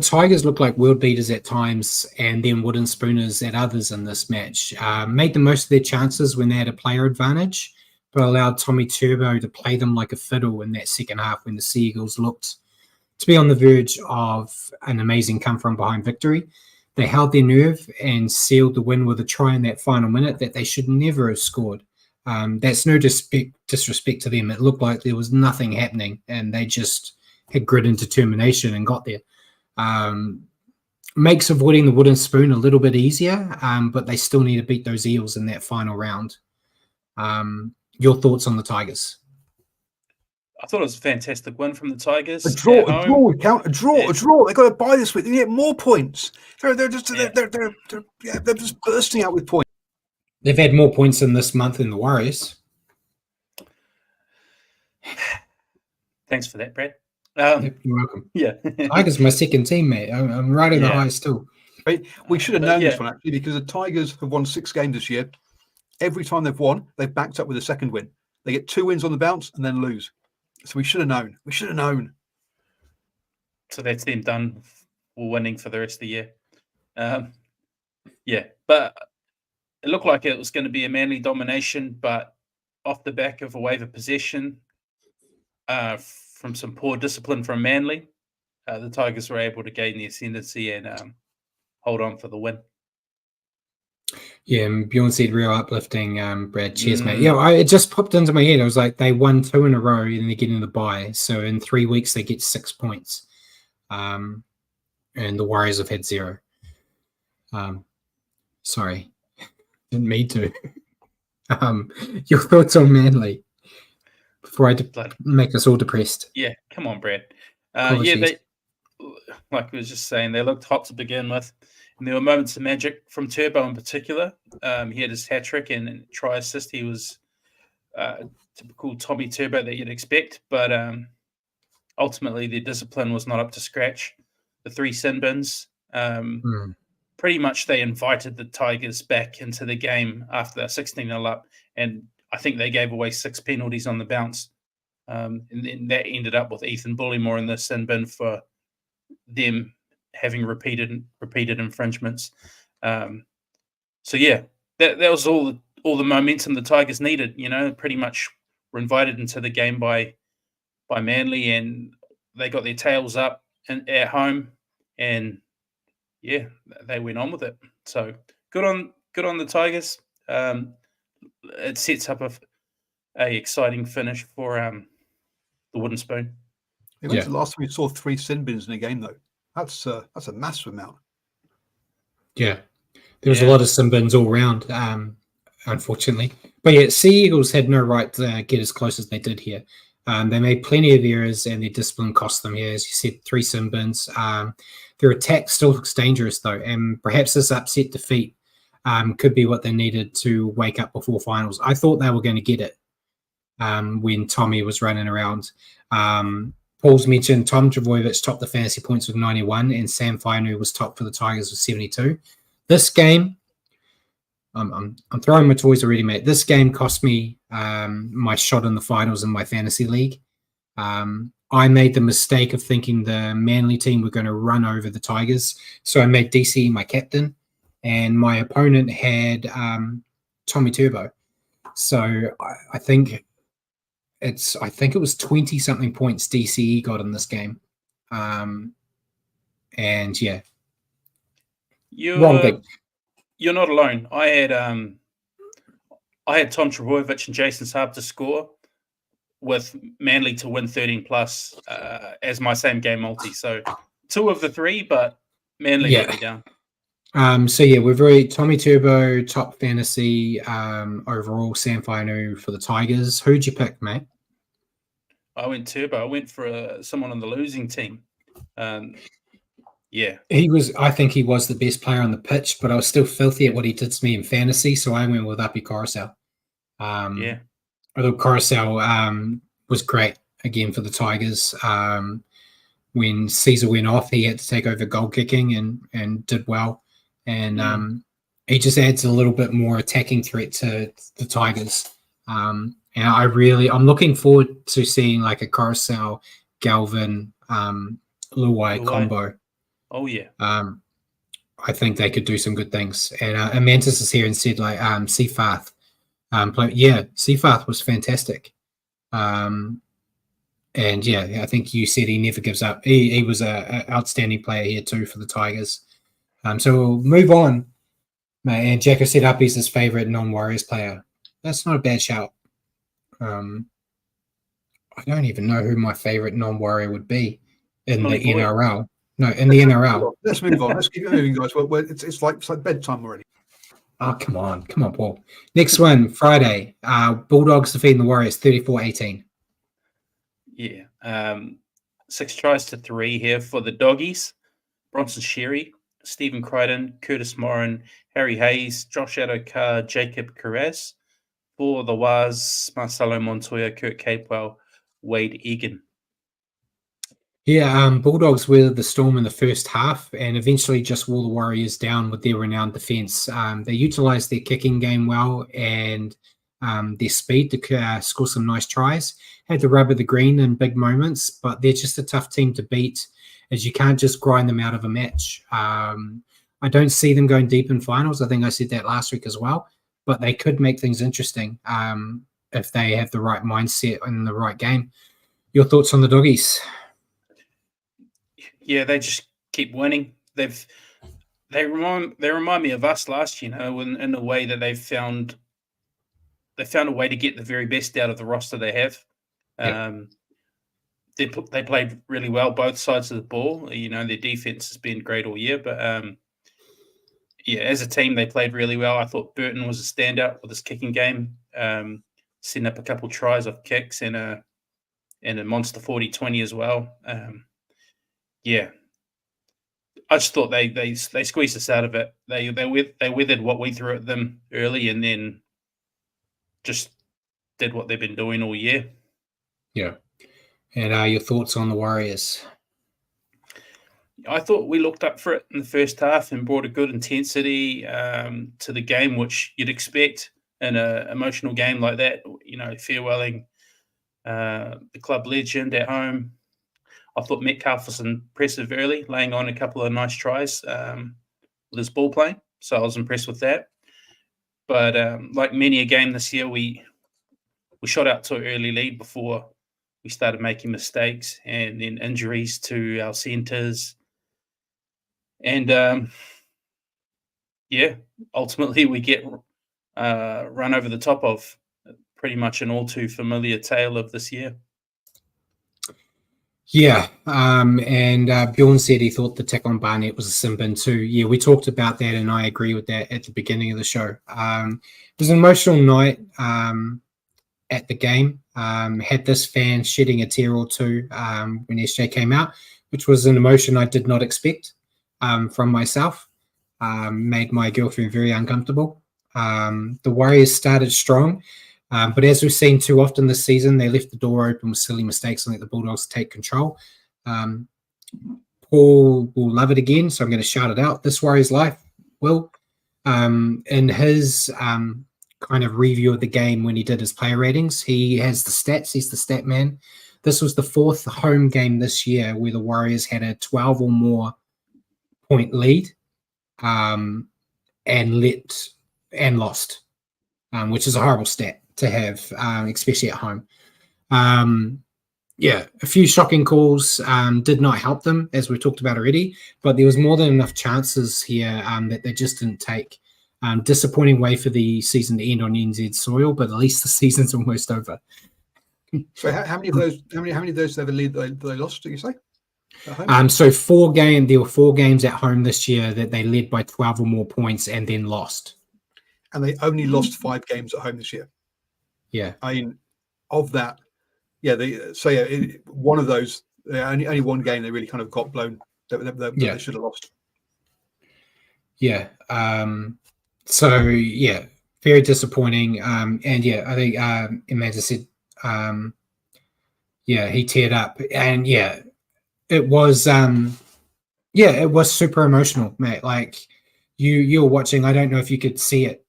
Tigers look like world beaters at times, and then wooden spooners at others in this match. Made the most of their chances when they had a player advantage, but allowed Tommy Turbo to play them like a fiddle in that second half when the Sea Eagles looked to be on the verge of an amazing come-from-behind victory. They held their nerve and sealed the win with a try in that final minute that they should never have scored. That's no disrespect to them. It looked like there was nothing happening, and they just had grit and determination and got there. Makes avoiding the wooden spoon a little bit easier, but they still need to beat those Eels in that final round. Your thoughts on the Tigers? I thought it was a fantastic win from the Tigers. A draw. They got to buy this week. They get more points. They're just bursting out with points. They've had more points in this month than the Warriors. Thanks for that, Brad. You're welcome. Yeah, Tigers my second team, mate. I'm right in the high still. We should have known this one actually, because the Tigers have won 6 games this year. Every time they've won, they've backed up with a second win. They get 2 wins on the bounce and then lose. So we should have known. So that's them done for winning for the rest of the year. But it looked like it was going to be a Manly domination, but off the back of a wave of possession, from some poor discipline from Manly, the Tigers were able to gain the ascendancy and hold on for the win. Yeah, and Bjorn said real uplifting, Brad. Cheers, mate. Yeah, it just popped into my head. I was like, they won 2 in a row and they're getting the bye. So in 3 weeks, they get 6 points. And the Warriors have had 0. Sorry. Didn't mean to. Your thoughts on Manly before I make us all depressed? Yeah, come on, Brad. They, like I was just saying, they looked hot to begin with. And there were moments of magic from Turbo in particular. He had his hat-trick and try assist. He was typical Tommy Turbo that you'd expect. But ultimately, their discipline was not up to scratch. The 3 sin bins, pretty much they invited the Tigers back into the game after they're 16-0 up. And I think they gave away 6 penalties on the bounce. And then that ended up with Ethan Bullymore in the sin bin for them having repeated infringements. So yeah, that was all the momentum the Tigers needed. You know, pretty much were invited into the game by Manly, and they got their tails up at home, and yeah, they went on with it. So good on the Tigers. It sets up a exciting finish for the wooden spoon. When's the last time we saw 3 sin bins in a game though? That's a massive amount. Yeah, there was a lot of sin bins all round, unfortunately. But yeah, Sea Eagles had no right to get as close as they did here. They made plenty of errors, and their discipline cost them here. As you said, 3 sin bins. Their attack still looks dangerous, though, and perhaps this upset defeat could be what they needed to wake up before finals. I thought they were going to get it when Tommy was running around. Paul's mentioned Tom Trbojevic topped the fantasy points with 91, and Sam Fainu was top for the Tigers with 72. This game, I'm throwing my toys already, mate. This game cost me my shot in the finals in my fantasy league. I made the mistake of thinking the Manly team were going to run over the Tigers, so I made DC my captain, and my opponent had Tommy Turbo. So I think it was 20 something points DCE got in this game, and yeah, you're not alone. I had Tom Trbojevic and Jason Saab to score, with Manly to win 13 plus as my same game multi. So 2 of the 3, but Manly let me down. So yeah, we're very Tommy Turbo, top fantasy overall, Sam Fainu for the Tigers. Who'd you pick, mate? I went Turbo. I went for someone on the losing team. Yeah. I think he was the best player on the pitch, but I was still filthy at what he did to me in fantasy, so I went with Api Coruscant. Yeah. Although Coruscant was great again for the Tigers. When Caesar went off, he had to take over goal kicking and did well. And he just adds a little bit more attacking threat to the Tigers. And I'm looking forward to seeing like a Coruscant, Galvin, Luai combo. Oh yeah. I think they could do some good things. And Amantis is here and said like Seafarth. Seafarth was fantastic. And yeah, I think you said he never gives up. He was an outstanding player here too for the Tigers. So we'll move on. And Jacko said Uppy's his favorite non-Warriors player. That's not a bad shout. I don't even know who my favorite non-Warrior would be in the NRL. No, in the NRL. Let's move on. Let's keep moving, guys. Well, it's like bedtime already. Oh, come on, Paul. Next one, Friday. Bulldogs defeating the Warriors 34-18. Yeah. 6 tries to 3 here for the Doggies. Bronson Sherry, Stephen Crichton, Curtis Morin, Harry Hayes, Josh Adokar, Jacob Carras. For the Waz, Marcelo Montoya, Kurt Capewell, Wade Egan. Yeah, Bulldogs weathered the storm in the first half and eventually just wore the Warriors down with their renowned defence. They utilised their kicking game well and their speed to score some nice tries. Had the rub of the green in big moments, but they're just a tough team to beat, as you can't just grind them out of a match. I don't see them going deep in finals. I think I said that last week as well, but they could make things interesting if they have the right mindset and the right game. Your thoughts on the Doggies? Yeah, they just keep winning. They remind me of us last year, in the way that they found a way to get the very best out of the roster they have. They played really well both sides of the ball. Their defense has been great all year, but as a team they played really well. I thought Burton was a standout with his kicking game, setting up a couple tries off kicks and a monster 40-20 as well. Yeah, I just thought they squeezed us out of it. They withered what we threw at them early, and then just did what they've been doing all year. Yeah, and your thoughts on the Warriors? I thought we looked up for it in the first half and brought a good intensity to the game, which you'd expect in an emotional game like that. Farewelling the club legend at home. I thought Metcalf was impressive early, laying on a couple of nice tries with his ball playing. So I was impressed with that. But like many a game this year, we shot out to an early lead before we started making mistakes, and then injuries to our centres. And, ultimately we get run over the top of. Pretty much an all too familiar tale of this year. Yeah, and Bjorn said he thought the tick on Barnett was a sin bin too. Yeah, we talked about that, and I agree with that at the beginning of the show. It was an emotional night at the game. Had this fan shedding a tear or two when SJ came out, which was an emotion I did not expect from myself. made my girlfriend very uncomfortable. The Warriors started strong, but as we've seen too often this season, they left the door open with silly mistakes and let the Bulldogs take control. Paul will love it again, so I'm going to shout it out. This Warriors Life will. In his kind of review of the game when he did his player ratings, he has the stats. He's the stat man. This was the 4th home game this year where the Warriors had a 12 or more point lead and lost, which is a horrible stat to have, especially at home. A few shocking calls did not help them, as we talked about already, but there was more than enough chances here that they just didn't take. Disappointing way for the season to end on NZ soil, but at least the season's almost over. So how many of those? How many of those they lost? Did you say? So there were 4 games at home this year that they led by 12 or more points and then lost. And they only lost 5 games at home this year. Yeah, I mean, of that, one of those, only one game they really kind of got blown. They should have lost. Yeah. Very disappointing. I think Amanda said, he teared up, and it was super emotional, mate. Like you were watching. I don't know if you could see it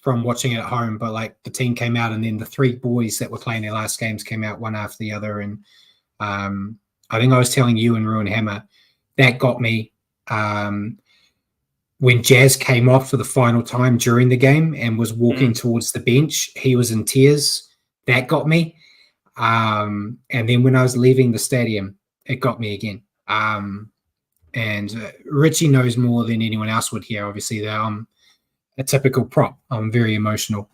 from watching it at home, but like the team came out, and then the 3 boys that were playing their last games came out one after the other, and I think I was telling you and Ruin Hammer that got me. When Jazz came off for the final time during the game and was walking towards the bench, he was in tears. That got me. And then when I was leaving the stadium, it got me again. And Richie knows more than anyone else would here. Obviously, that I'm a typical prop. I'm very emotional.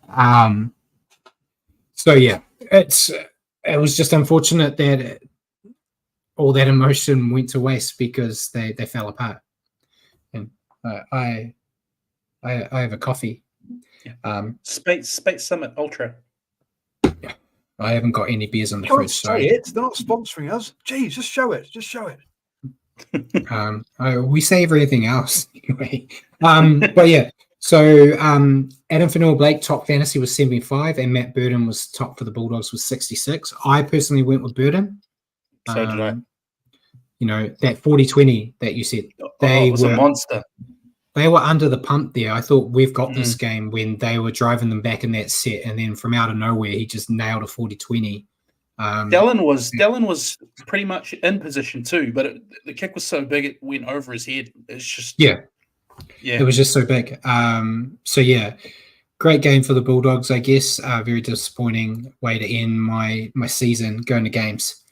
It was just unfortunate that all that emotion went to waste because they fell apart. And I have a coffee. Space Summit Ultra. I haven't got any beers on the Can't fridge. Say it. They're not sponsoring us. Geez, just show it. Just show it. We say everything else anyway. But yeah. So Adam Fanua-Blake top fantasy was 75, and Matt Burton was top for the Bulldogs with 66. I personally went with Burton. So did I. You know, that 40-20 that you said. It was a monster. They were under the pump there. I thought we've got this game when they were driving them back in that set, and then from out of nowhere, he just nailed a 40-20. Dallin was pretty much in position too, but the kick was so big it went over his head. It's just it was just so big. Great game for the Bulldogs, I guess. Very disappointing way to end my season going to games.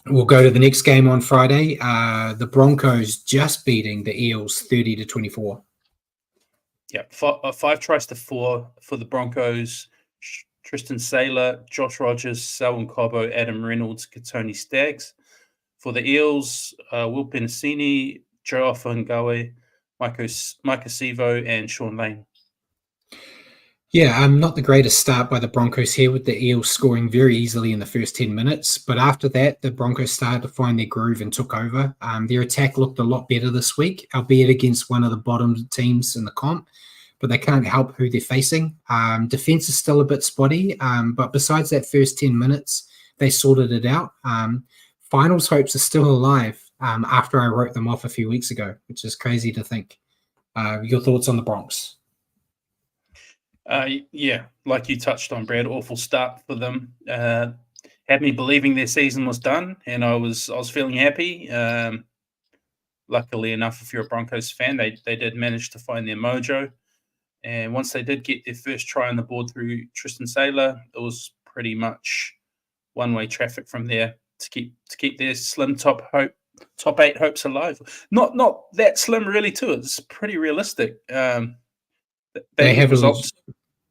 We'll go to the next game on Friday. The Broncos just beating the Eels 30-24. Yeah, 5 tries to 4 for the Broncos. Tristan Saylor, Josh Rogers, Selwyn Cobbo, Adam Reynolds, Katoni Staggs. For the Eels, Will Penasini, Joe Ofangawe, Micah Sivo, and Sean Lane. Yeah, not the greatest start by the Broncos here, with the Eels scoring very easily in the first 10 minutes. But after that, the Broncos started to find their groove and took over. Their attack looked a lot better this week, albeit against one of the bottom teams in the comp. But they can't help who they're facing. Defense is still a bit spotty. But besides that first 10 minutes, they sorted it out. Finals hopes are still alive after I wrote them off a few weeks ago, which is crazy to think. Your thoughts on the Bronx? Like you touched on, Brad, awful start for them. Had me believing their season was done, and I was feeling happy. Luckily enough, if you're a Broncos fan, they did manage to find their mojo. And once they did get their first try on the board through Tristan Saylor, it was pretty much one-way traffic from there to keep their slim top 8 hopes alive. Not that slim really too. It's pretty realistic. They have results.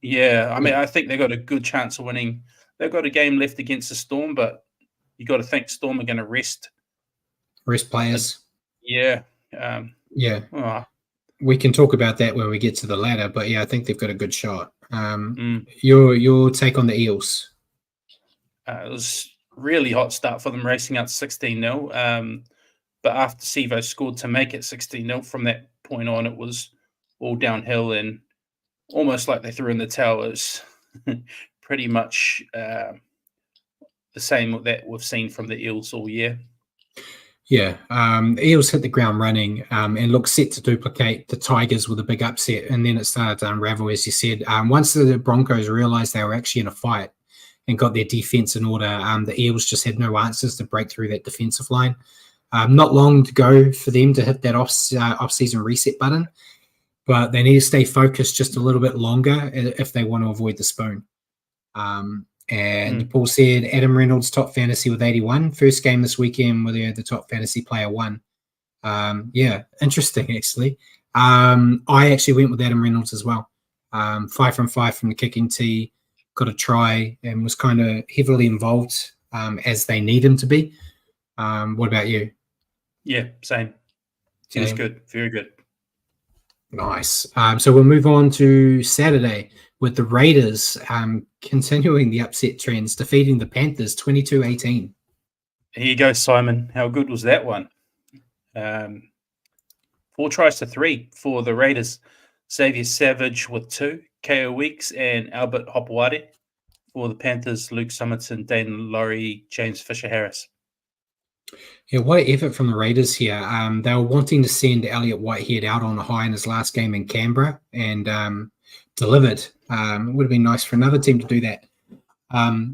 Yeah, I mean, I think they got a good chance of winning. They've got a game left against the Storm, but you got to think Storm are going to rest players. We can talk about that when we get to the ladder, but I think they've got a good shot. Your take on the Eels? It was really hot start for them, racing out 16-0. But after Sevo scored to make it 16-0, from that point on, it was all downhill and almost like they threw in the towel. It was pretty much the same that we've seen from the Eels all year. Yeah, the Eels hit the ground running and looked set to duplicate the Tigers with a big upset, and then it started to unravel, as you said. Once the Broncos realised they were actually in a fight and got their defence in order, the Eels just had no answers to break through that defensive line. Not long to go for them to hit that off-season reset button, but they need to stay focused just a little bit longer if they want to avoid the spoon. Paul said Adam Reynolds top fantasy with 81. First game this weekend where the top fantasy player won. Yeah, interesting actually. I actually went with Adam Reynolds as well. 5 from 5 from the kicking tee, got a try and was kind of heavily involved as they need him to be. What about you? Yeah, same. He was good, very good. Nice. So we'll move on to Saturday with the Raiders continuing the upset trends, defeating the Panthers 22-18. Here you go, Simon. How good was that one? 4 tries to 3 for the Raiders. Xavier Savage with 2, Ko Weeks and Albert Hopewade. For the Panthers, Luke Summerton, Dane Laurie, James Fisher-Harris. Yeah, what an effort from the Raiders here. They were wanting to send Elliot Whitehead out on a high in his last game in Canberra and delivered. It would have been nice for another team to do that.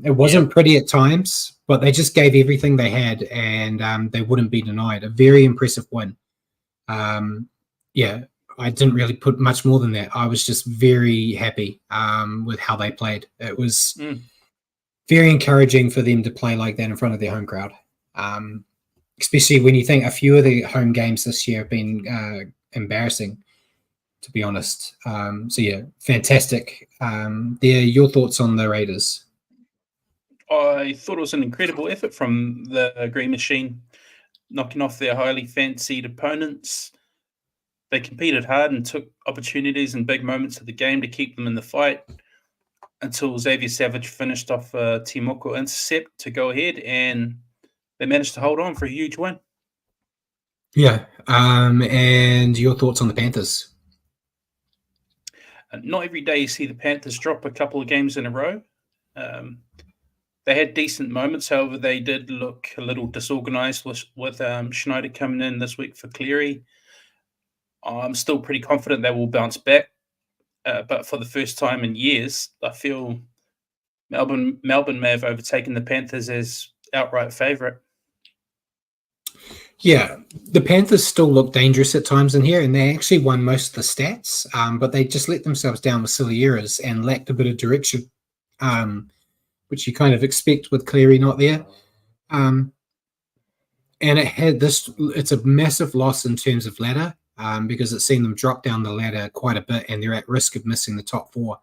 It wasn't pretty at times, but they just gave everything they had and they wouldn't be denied. A very impressive win. Yeah, I didn't really put much more than that. I was just very happy with how they played. It was very encouraging for them to play like that in front of their home crowd. Especially when you think a few of the home games this year have been embarrassing, to be honest. So yeah, fantastic. Your thoughts on the Raiders? I thought it was an incredible effort from the Green Machine, knocking off their highly fancied opponents. They competed hard and took opportunities in big moments of the game to keep them in the fight until Xavier Savage finished off a Timoko intercept to go ahead, and they managed to hold on for a huge win. Yeah. And your thoughts on the Panthers? Not every day you see the Panthers drop a couple of games in a row. They had decent moments. However, they did look a little disorganized with Schneider coming in this week for Cleary. I'm still pretty confident they will bounce back. But for the first time in years, I feel Melbourne may have overtaken the Panthers as outright favourite. Yeah, the Panthers still look dangerous at times in here, and they actually won most of the stats, but they just let themselves down with silly errors and lacked a bit of direction, which you kind of expect with Cleary not there. And it's a massive loss in terms of ladder because it's seen them drop down the ladder quite a bit, and they're at risk of missing the top 4,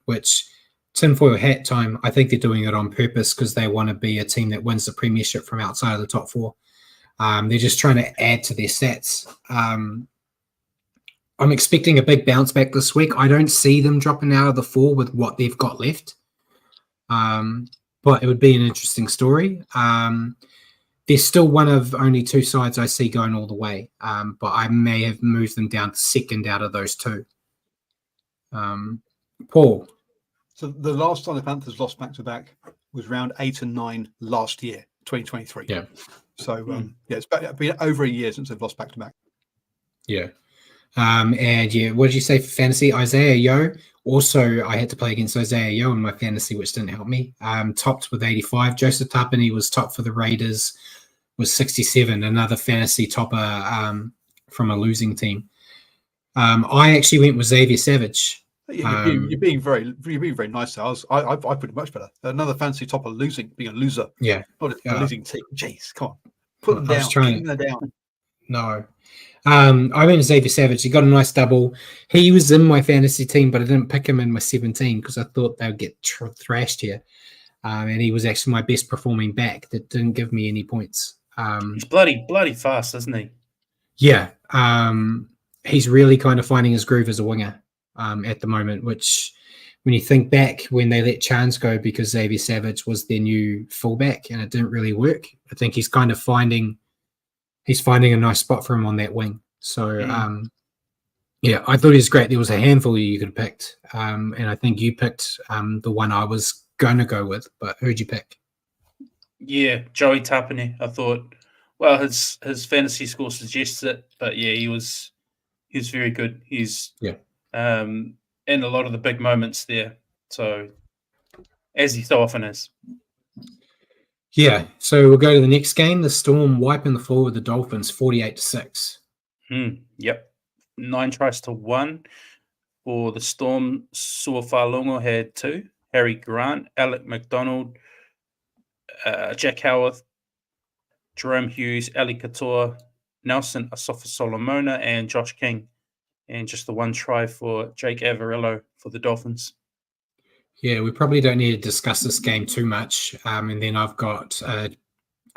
which tinfoil hat time, I think they're doing it on purpose because they want to be a team that wins the premiership from outside of the top 4. They're just trying to add to their stats. I'm expecting a big bounce back this week. I don't see them dropping out of the 4 with what they've got left. But it would be an interesting story. They're still one of only 2 sides I see going all the way. But I may have moved them down to second out of those 2. Paul. So the last time the Panthers lost back-to-back was round 8 and 9 last year, 2023. Yeah. So, it's been over a year since they've lost back-to-back. Yeah. And yeah, what did you say for fantasy? Isaiah Yeo. Also, I had to play against Isaiah Yeo in my fantasy, which didn't help me. Topped with 85. Joseph Tapani was top for the Raiders, was 67, another fantasy topper from a losing team. I actually went with Xavier Savage. You're being very nice. I put it much better. Another fancy topper being a loser. Yeah, not a losing team. Jeez, come on, put them down. Keep them down. No, I went to Xavier Savage. He got a nice double. He was in my fantasy team, but I didn't pick him in my 17 because I thought they would get thrashed here. And he was actually my best performing back that didn't give me any points. He's bloody fast, isn't he? Yeah, he's really kind of finding his groove as a winger. At the moment, which when you think back when they let Chance go because Xavier Savage was their new fullback and it didn't really work, I think he's kind of finding he's finding a nice spot for him on that wing. So, yeah, I thought he was great. There was a handful you could have picked, and I think you picked the one I was going to go with. But who'd you pick? Yeah, Joey Tapine. I thought, well, his fantasy score suggests it, but yeah, he was very good. He's in a lot of the big moments there. So as he so often is. Yeah, so we'll go to the next game. The Storm wiping the floor with the Dolphins, 48-6. Yep, 9 tries to 1 for the Storm. Suafalongo had 2. Harry Grant, Alec McDonald, Jack Howarth, Jerome Hughes, Ali Katoa, Nelson Asafa-Solomona, and Josh King. And just the 1 try for Jake Averillo for the Dolphins. Yeah, we probably don't need to discuss this game too much. And then I've got a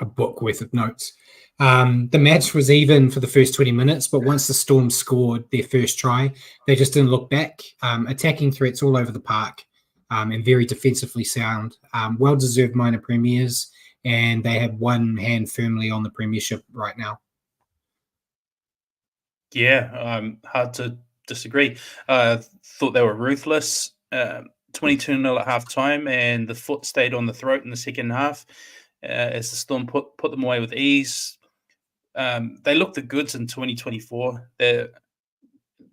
book worth of notes. The match was even for the first 20 minutes, but once the Storm scored their first try, they just didn't look back. Attacking threats all over the park and very defensively sound. Well-deserved minor premiers, and they have one hand firmly on the premiership right now. Yeah, hard to disagree. Thought they were ruthless. 22-0 at halftime, and the foot stayed on the throat in the second half as the Storm put them away with ease. They look the goods in 2024. They're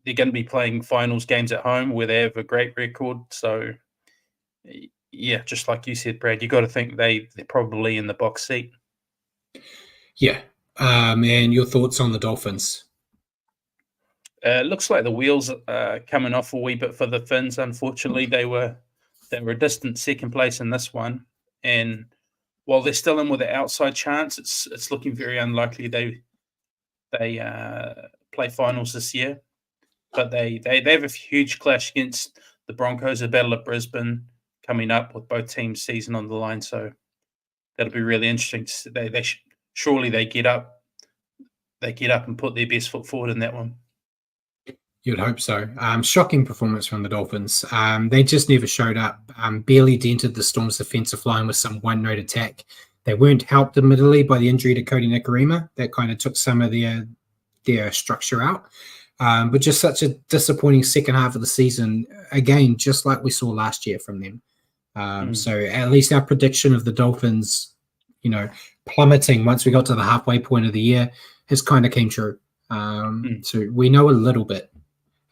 going to be playing finals games at home where they have a great record. So, yeah, just like you said, Brad, you got to think they're probably in the box seat. Yeah. And your thoughts on the Dolphins? Looks like the wheels are coming off a wee bit for the Finns. Unfortunately, they were a distant second place in this one, and while they're still in with an outside chance, it's looking very unlikely they play finals this year. But they have a huge clash against the Broncos, a battle at Brisbane coming up with both teams' season on the line. So that'll be really interesting. Surely they get up and put their best foot forward in that one. You'd hope so. Shocking performance from the Dolphins. They just never showed up. Barely dented the Storm's defensive line with some one-note attack. They weren't helped, admittedly, by the injury to Cody Nikarima. That kind of took some of their structure out. But just such a disappointing second half of the season. Again, just like we saw last year from them. So at least our prediction of the Dolphins, plummeting once we got to the halfway point of the year has kind of came true. So we know a little bit.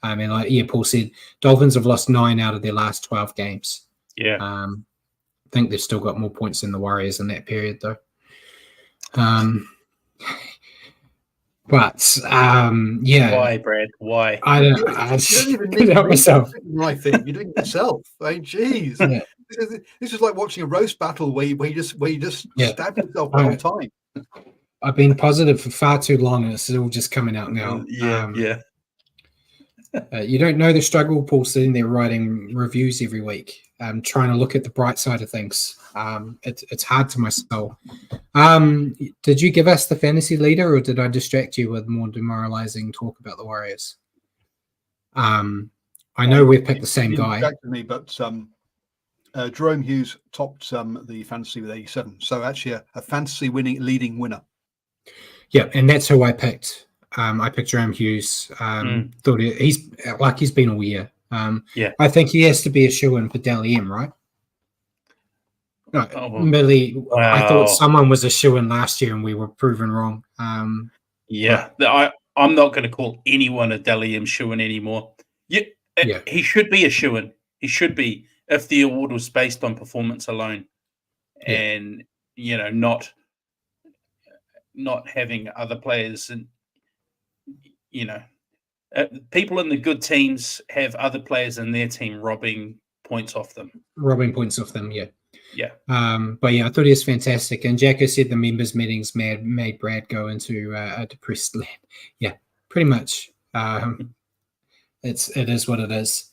I mean, like Paul said, Dolphins have lost 9 out of their last 12 games. Yeah. I think they've still got more points than the Warriors in that period, though. But yeah. Why, Brad? Why? I don't even need to help myself. I think you're doing it yourself. Jeez. Yeah. This is like watching a roast battle where you just stab yourself the whole time. I've been positive for far too long, and it's all just coming out now. Yeah. You don't know the struggle, Paul, sitting there writing reviews every week, trying to look at the bright side of things. It's hard to my soul. Did you give us the fantasy leader, or did I distract you with more demoralizing talk about the Warriors? I know we've picked the same guy. Me, but Jerome Hughes topped the fantasy with 87. So actually a fantasy leading winner. Yeah, and that's who I picked. I picked Jerome Hughes. Thought he's been all year. I think he has to be a shoo-in for Dally M, right? No, really. Wow. I thought someone was a shoo-in last year, and we were proven wrong. I'm not going to call anyone a Dally M shoo-in anymore. He should be a shoo-in. He should be if the award was based on performance alone, and not having other players and people in the good teams have other players in their team robbing points off them. Yeah. But yeah, I thought he was fantastic. And Jacko said the members meetings made Brad go into a depressed land. Yeah, pretty much. It is what it is.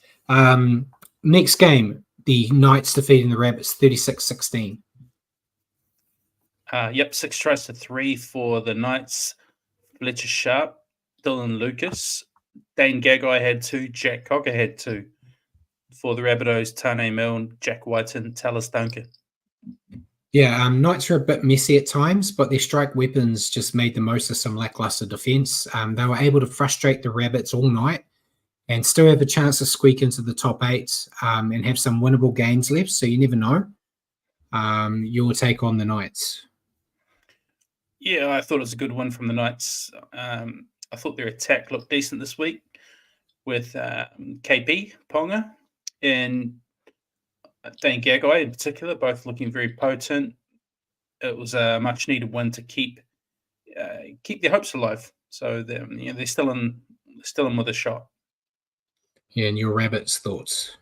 Next game, the Knights defeating the Rabbits 36-16. 6 tries to 3 for the Knights. Fletcher Sharp, Dylan Lucas, Dane Gagai had 2, Jack Cocker had 2. For the Rabbitohs, Tane Milne, Jack Whiten, Tallis Duncan. Yeah, Knights were a bit messy at times, but their strike weapons just made the most of some lackluster defense. They were able to frustrate the Rabbits all night and still have a chance to squeak into the top 8 and have some winnable games left. So you never know. Your take on the Knights? Yeah, I thought it was a good one from the Knights. I thought their attack looked decent this week with KP, Ponga, and Dane Gagai in particular, both looking very potent. It was a much needed win to keep their hopes alive. So they're still in with a shot. Yeah, and your Rabbits' thoughts?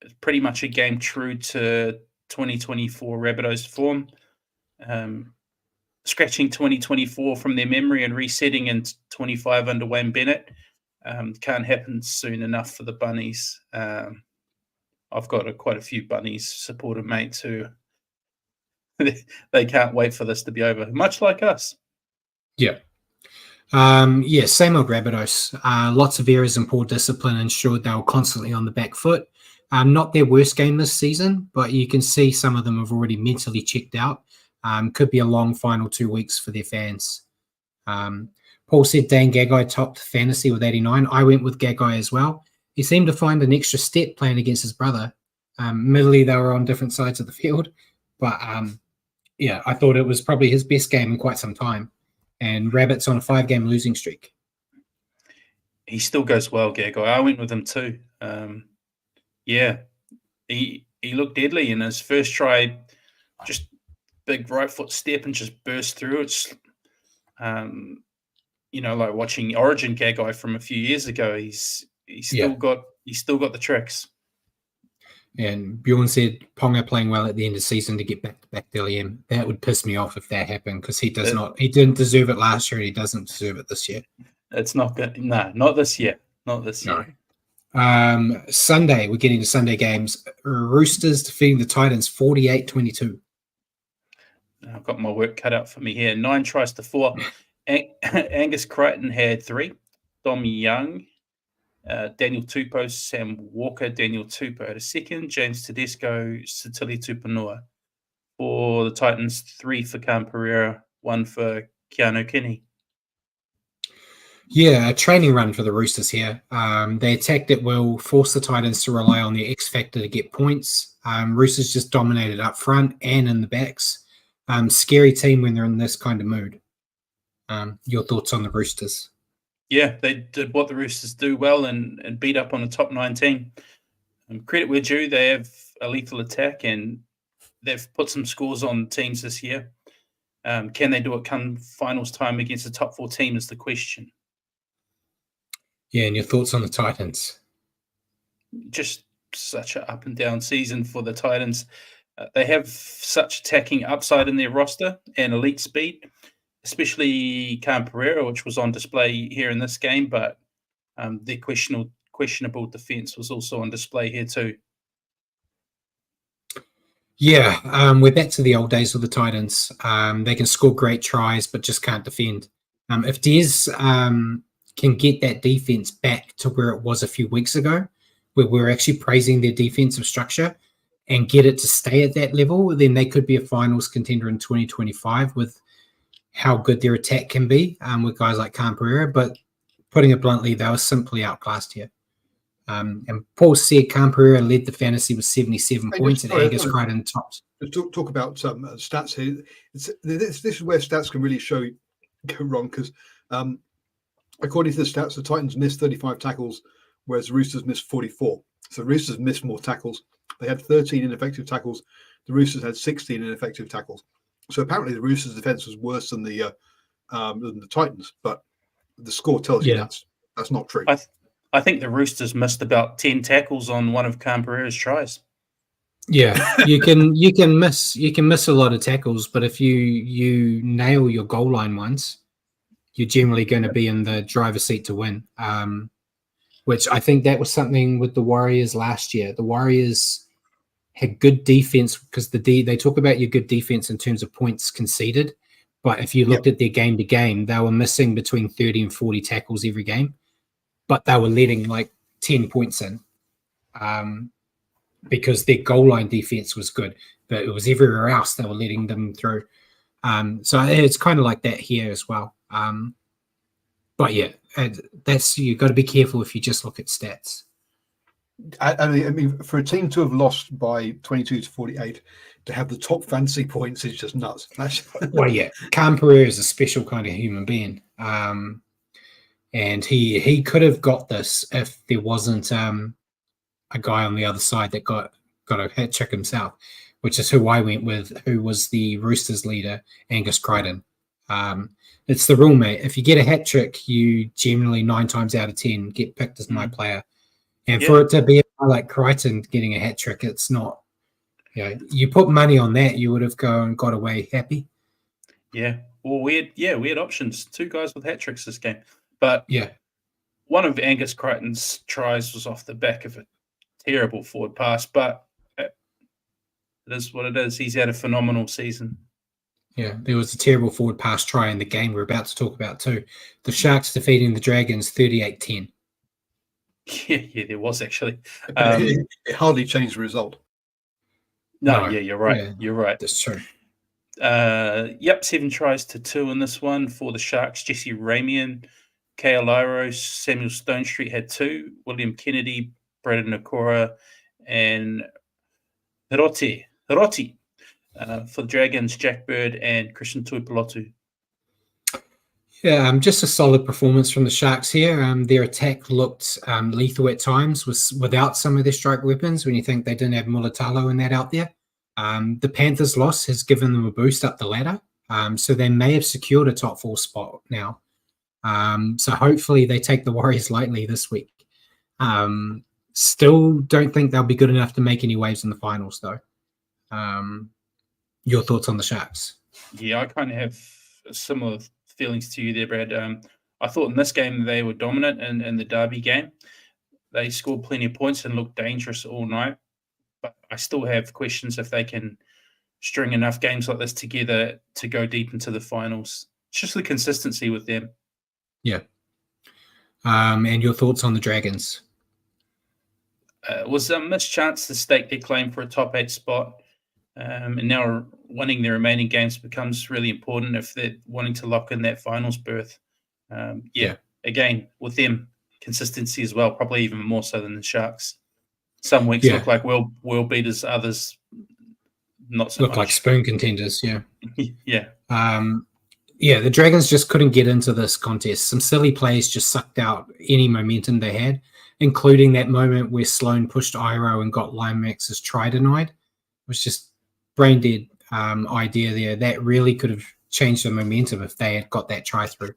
It's pretty much a game true to 2024 Rabbitohs form. Scratching 2024 from their memory and resetting in 25 under Wayne Bennett can't happen soon enough for the Bunnies. I've got quite a few Bunnies supporter mates who they can't wait for this to be over, much like us. Yeah. Same old Rabbitohs. Lots of errors and poor discipline ensured they were constantly on the back foot. Not their worst game this season, but you can see some of them have already mentally checked out. Could be a long final 2 weeks for their fans. Paul said Dane Gagai topped fantasy with 89. I went with Gagai as well. He seemed to find an extra step playing against his brother. Admittedly, they were on different sides of the field, but I thought it was probably his best game in quite some time. And Rabbits on a 5-game losing streak. He still goes well, Gagai. I went with him too. He looked deadly in his first try. Just big right foot step and just burst through. It's like watching Origin Gagai from a few years ago. He's still got the tricks. And Bjorn said Ponga playing well at the end of the season to get back to LM. That would piss me off if that happened because he didn't deserve it last year and he doesn't deserve it this year. It's not good. No, not this year. Not this year. Sunday, we're getting to Sunday games. Roosters defeating the Titans 48-22. I've got my work cut out for me here. 9 tries to 4. Angus Crichton had 3. Dom Young, Daniel Tupou, Sam Walker, Daniel Tupou had a 2nd. James Tedesco, Satili Tupanua. For the Titans, 3 for Cam Pereira, 1 for Keanu Kinney. Yeah, a training run for the Roosters here. They attacked at will, forced the Titans to rely on their X factor to get points. Roosters just dominated up front and in the backs. Scary team when they're in this kind of mood. Your thoughts on the Roosters? Yeah, they did what the Roosters do well and beat up on a top 9 team. Credit where due, they have a lethal attack and they've put some scores on teams this year. Can they do it come finals time against the top 4 team is the question. Yeah, and your thoughts on the Titans? Just such an up and down season for the Titans. They have such attacking upside in their roster and elite speed, especially Cam Pereira, which was on display here in this game, but their questionable defense was also on display here too. Yeah, we're back to the old days with the Titans. They can score great tries, but just can't defend. If Des can get that defense back to where it was a few weeks ago, where we were actually praising their defensive structure, and get it to stay at that level, then they could be a finals contender in 2025 with how good their attack can be with guys like Cam Pereira. But putting it bluntly, they were simply outclassed here. And Paul said Cam Pereira led the fantasy with 77 points and Angus Crichton topped. Talk about stats here. This is where stats can really go wrong because according to the stats, the Titans missed 35 tackles, whereas the Roosters missed 44. So the Roosters missed more tackles. They had 13 ineffective tackles. The Roosters had 16 ineffective tackles. So apparently the Roosters' defense was worse than the Titans, but the score tells you that's not true. I think the Roosters missed about 10 tackles on one of Cam Pereira's tries. Yeah, you can miss a lot of tackles, but if you nail your goal line once, you're generally going to be in the driver's seat to win. Which I think that was something with the Warriors last year. The Warriors had good defense because they talk about your good defense in terms of points conceded, but if you looked at their game to game, they were missing between 30 and 40 tackles every game, but they were letting like 10 points in. because their goal line defense was good, but it was everywhere else they were letting them through. So it's kind of like that here as well. But yeah, that's, you've got to be careful if you just look at stats. I mean, for a team to have lost by 22 to 48, to have the top fantasy points is just nuts. Well, yeah, Cam Pereira is a special kind of human being. And he could have got this if there wasn't a guy on the other side that got a hat trick himself, which is who I went with, who was the Roosters leader, Angus Crichton. It's the rule, mate. If you get a hat trick, you generally 9 times out of 10 get picked as my player. And for it to be a guy like Crichton getting a hat trick, it's not, you put money on that, you would have got away happy. Yeah. Well, we had options. 2 guys with hat tricks this game. But one of Angus Crichton's tries was off the back of a terrible forward pass, but it is what it is. He's had a phenomenal season. Yeah, there was a terrible forward pass try in the game we're about to talk about too. The Sharks defeating the Dragons 38-10. Yeah, there was actually. It hardly changed the result. No, you're right. Yeah, you're right. That's true. 7 tries to 2 in this one for the Sharks. Jesse Ramian, Kealairo, Samuel Stonestreet had 2. William Kennedy, Braden Nakora, and Hiroti. For the Dragons, Jack Bird and Christian Tuipulotu. Yeah, just a solid performance from the Sharks here. Their attack looked lethal at times without some of their strike weapons, when you think they didn't have Mulatalo and that out there. The Panthers' loss has given them a boost up the ladder, so they may have secured a top 4 spot now. So hopefully they take the Warriors lightly this week. Still don't think they'll be good enough to make any waves in the finals, though. Your thoughts on the Sharks? Yeah, I kind of have similar feelings to you there, Brad. I thought in this game they were dominant in the Derby game. They scored plenty of points and looked dangerous all night. But I still have questions if they can string enough games like this together to go deep into the finals. It's just the consistency with them. Yeah. And your thoughts on the Dragons? It was a missed chance to stake their claim for a top 8 spot. And now winning their remaining games becomes really important if they're wanting to lock in that finals berth. Again, with them, consistency as well, probably even more so than the Sharks. Some weeks look like world beaters, others not so much. Look like spoon contenders, yeah. Yeah. The Dragons just couldn't get into this contest. Some silly plays just sucked out any momentum they had, including that moment where Sloan pushed Iro and got Limax's try denied. It was just brain dead idea there. That really could have changed the momentum if they had got that try through.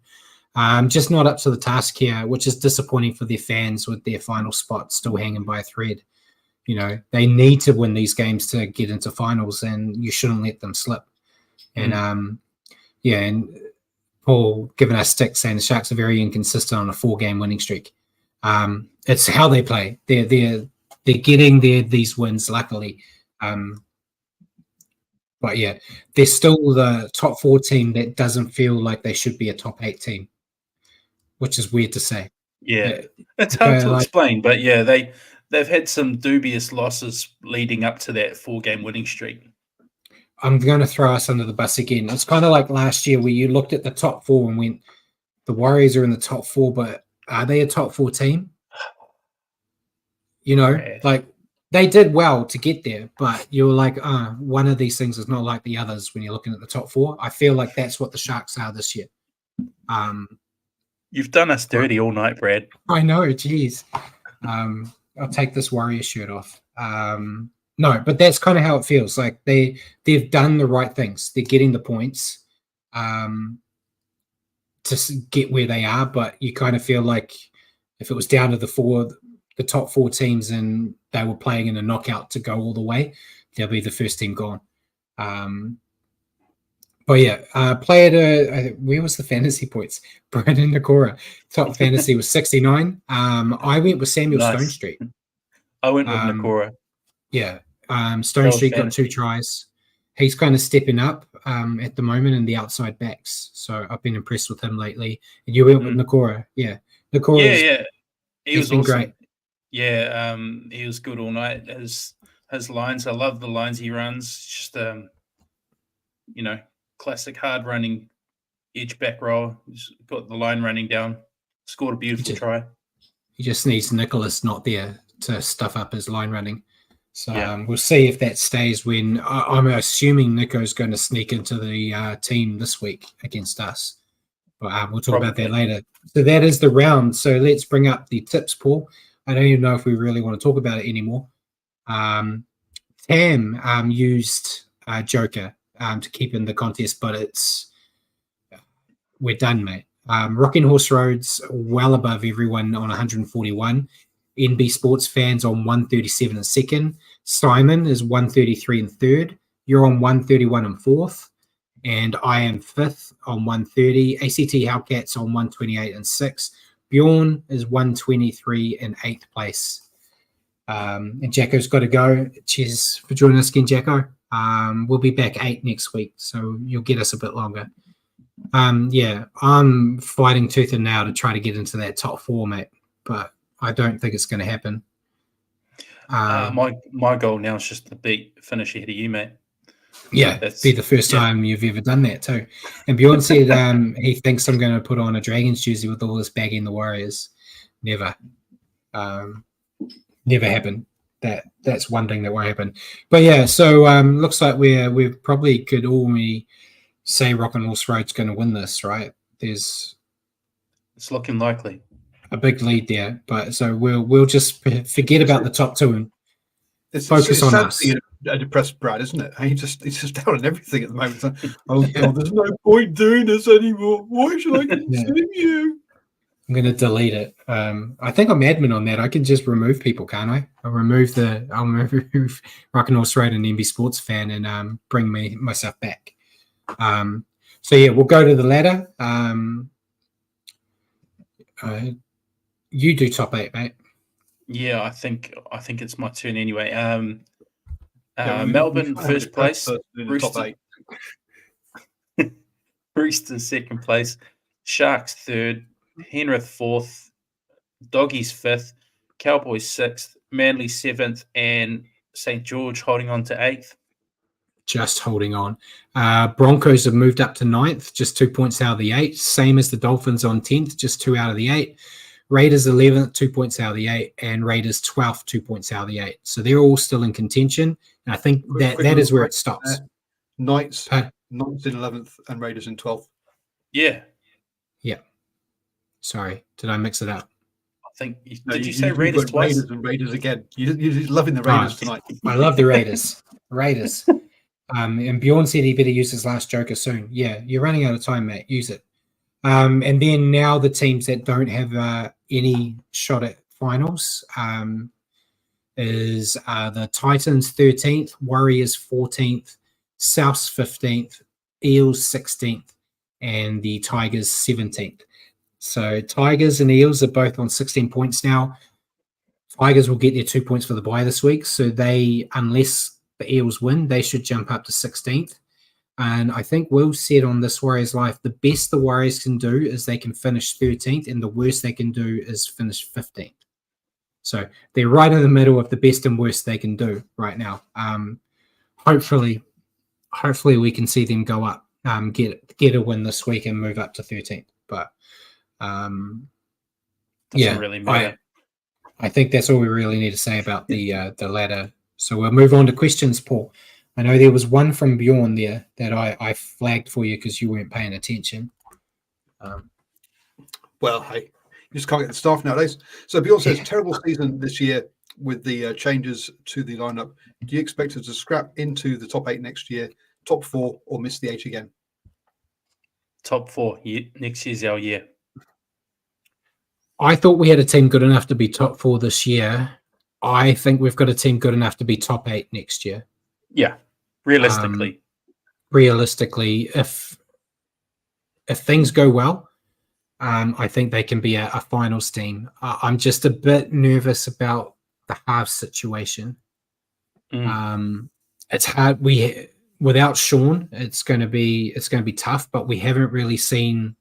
Just not up to the task here, which is disappointing for their fans with their final spot still hanging by a thread. They need to win these games to get into finals, and you shouldn't let them slip. And and Paul giving us stick saying the Sharks are very inconsistent on a 4-game winning streak. It's how they play. They're getting these wins, luckily. But they're still the top 4 team that doesn't feel like they should be a top 8 team, which is weird to say. Yeah, it's hard to explain, but they've had some dubious losses leading up to that 4-game winning streak. I'm going to throw us under the bus again. It's kind of like last year where you looked at the top 4 and went, the Warriors are in the top 4, but are they a top 4 team? Like they did well to get there, but you were like, one of these things is not like the others when you're looking at the top 4. I feel like that's what the Sharks are this year. You've done us dirty all night, Brad. I know, geez. I'll take this Warrior shirt off. No, but that's kind of how it feels. Like they've done the right things. They're getting the points to get where they are, but you kind of feel like if it was down to the top 4 teams and they were playing in a knockout to go all the way, they'll be the first team gone. Where was the fantasy points? Brandon Nakora, top fantasy was 69. I went with Samuel Stonestreet. I went with Nakora. Yeah. Stonestreet got 2 tries. He's kind of stepping up at the moment in the outside backs. So I've been impressed with him lately. And you went with Nakora. Yeah. Nakora. He was been awesome. Great. Yeah. He was good all night. his lines. I love the lines he runs. Just classic hard running edge back row. He's got the line running down. Scored a beautiful try. He just needs Nicholas not there to stuff up his line running. So we'll see if that stays when I'm assuming Nico's going to sneak into the team this week against us. But we'll talk about that later. So that is the round. So let's bring up the tips, Paul. I don't even know if we really want to talk about it anymore. Tam used Joker to keep in the contest, but we're done, mate. Rocking Horse Roads well above everyone on 141. NB Sports Fans on 137 and second. Simon is 133 and third. You're on 131 and fourth. And I am fifth on 130. ACT Hellcats on 128 and sixth. Bjorn is 123 in eighth place. And Jacko's got to go. Cheers for joining us again, Jacko. We'll be back 8 next week, so you'll get us a bit longer. I'm fighting tooth and nail to try to get into that top 4, mate, but I don't think it's going to happen. My goal now is just to finish ahead of you, mate. Yeah, that's be the first time you've ever done that too. And Bjorn said he thinks I'm going to put on a Dragons jersey with all this bagging the Warriors. Never happened. That's one thing that won't happen. But yeah, so looks like we probably could only say Rock and Horse Road's going to win this, right? It's looking likely. A big lead there, but so we'll just forget about the top 2 and focus on us. A depressed Brad, isn't it? He's just down on everything at the moment. Oh God, there's no point doing this anymore. Why should I continue? I'm going to delete it. I think I'm admin on that. I can just remove people, can't I? I'll remove Rock and Horse Road and NB Sports Fan and bring myself back. So yeah, we'll go to the ladder. You do top 8, mate. Yeah, I think it's my turn anyway. Melbourne first place, Roosters second place, Sharks third, Penrith fourth, Doggies fifth, Cowboys sixth, Manly seventh, and St. George holding on to eighth. Just holding on. Broncos have moved up to 9th, just 2 points out of the 8. Same as the Dolphins on 10th, just 2 out of the 8. Raiders 11th, 2 points out of the 8, and Raiders 12th, 2 points out of the 8. So they're all still in contention. And I think that is where it stops. Knights in 11th and Raiders in 12th. Yeah. Sorry, did I mix it up? I think did you say Raiders twice? Raiders and Raiders again. You're loving the Raiders tonight. I love the Raiders. And Bjorn said he better use his last Joker soon. Yeah, you're running out of time, mate. Use it. And then now the teams that don't have any shot at finals is the Titans 13th, Warriors 14th, Souths 15th, Eels 16th, and the Tigers 17th. So Tigers and Eels are both on 16 points now. Tigers will get their 2 points for the bye this week. So unless the Eels win, they should jump up to 16th. And I think Will said on this Warriors Life, the best the Warriors can do is they can finish 13th, and the worst they can do is finish 15th. So they're right in the middle of the best and worst they can do right now. Hopefully we can see them go up, get a win this week and move up to 13th. But doesn't really matter. I think that's all we really need to say about the ladder. So we'll move on to questions, Paul. I know there was one from Bjorn there that I flagged for you because you weren't paying attention. Well, hey, you just can't get the staff nowadays. So Bjorn says, terrible season this year with the changes to the lineup. Do you expect us to scrap into the top 8 next year, top 4, or miss the 8 again? Top 4. Next year's our year. I thought we had a team good enough to be top 4 this year. I think we've got a team good enough to be top 8 next year. Yeah, realistically. If things go well, I think they can be a finals team. I'm just a bit nervous about the halves situation. It's hard. Without Sean, it's going to be tough. But we haven't really seen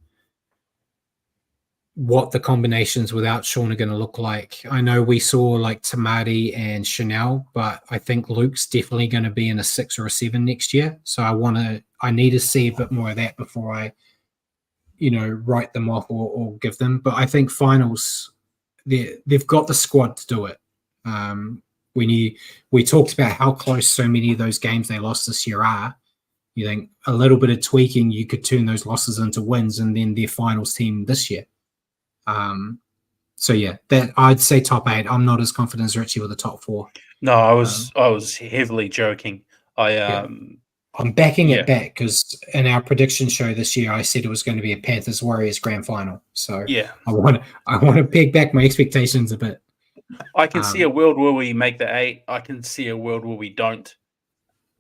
what the combinations without Sean are going to look like. I know we saw like Tamati and Chanel, but I think Luke's definitely going to be in a 6 or a 7 next year. So I need to see a bit more of that before I, write them off or give them. But I think finals, they've got the squad to do it. We talked about how close so many of those games they lost this year are. You think a little bit of tweaking, you could turn those losses into wins, and then their finals team this year. So yeah, that I'd say top 8. I'm not as confident as Richie with the top 4. No, I was heavily joking. I'm backing it back because in our prediction show this year, I said it was going to be a Panthers Warriors grand final. So yeah, I want to peg back my expectations a bit. I can see a world where we make the 8. I can see a world where we don't.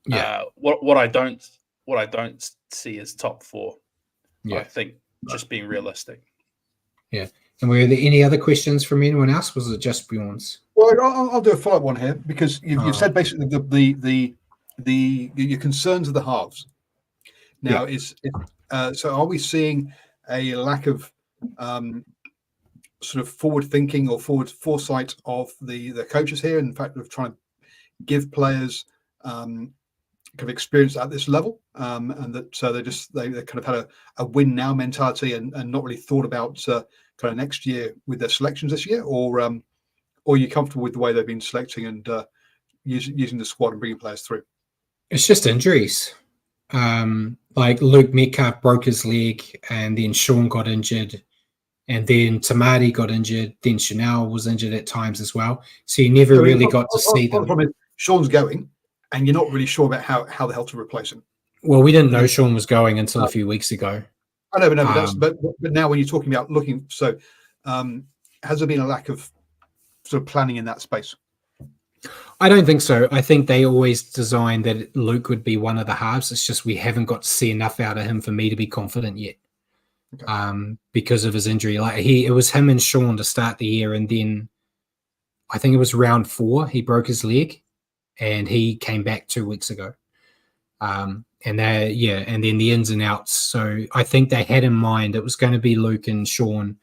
Yeah. What I don't see is top 4. Yeah. I think just being realistic. Yeah. And were there any other questions from anyone else? Was it just Bjorn's? Well, I'll do a follow-up one here because you've said basically your concerns of the halves. Now so are we seeing a lack of sort of forward thinking or forward foresight of the coaches here? In fact, of trying to give players kind of experience at this level, and that so they kind of had a win now mentality and not really thought about kind of next year with their selections this year, or are you comfortable with the way they've been selecting and using the squad and bringing players through? It's just injuries. Like Luke Metcalf broke his leg, and then Sean got injured, and then Tamati got injured. Then Chanel was injured at times as well. So you never really got to see them. The problem is Sean's going, and you're not really sure about how the hell to replace him. Well, we didn't know Sean was going until a few weeks ago. I know, but now when you're talking about looking, so has there been a lack of sort of planning in that space? I don't think so. I think they always designed that Luke would be one of the halves. It's just we haven't got to see enough out of him for me to be confident yet. Okay. Because of his injury. Like it was him and Sean to start the year, and then I think it was round 4 he broke his leg, and he came back 2 weeks ago. And then the ins and outs. So I think they had in mind it was going to be Luke and Sean,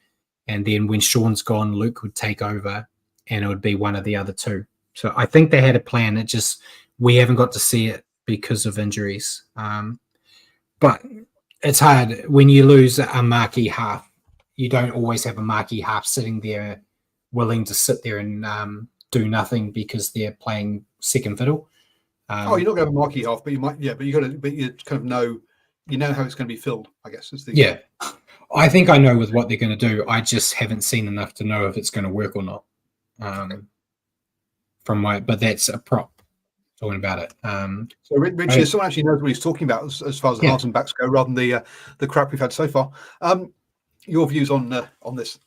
and then when Sean's gone, Luke would take over, and it would be one of the other two. So I think they had a plan. It just we haven't got to see it because of injuries. But it's hard when you lose a marquee half. You don't always have a marquee half sitting there willing to sit there and do nothing because they're playing second fiddle. You're not going to have a marquee half, but you might. Yeah, but you kind of know, how it's going to to be filled. I guess is the I think I know with what they're going to do. I just haven't seen enough to know if it's going to work or not. But that's a prop. Talking about it. So Richie, someone actually knows what he's talking about as far as the halves and backs go, rather than the crap we've had so far. Your views on this?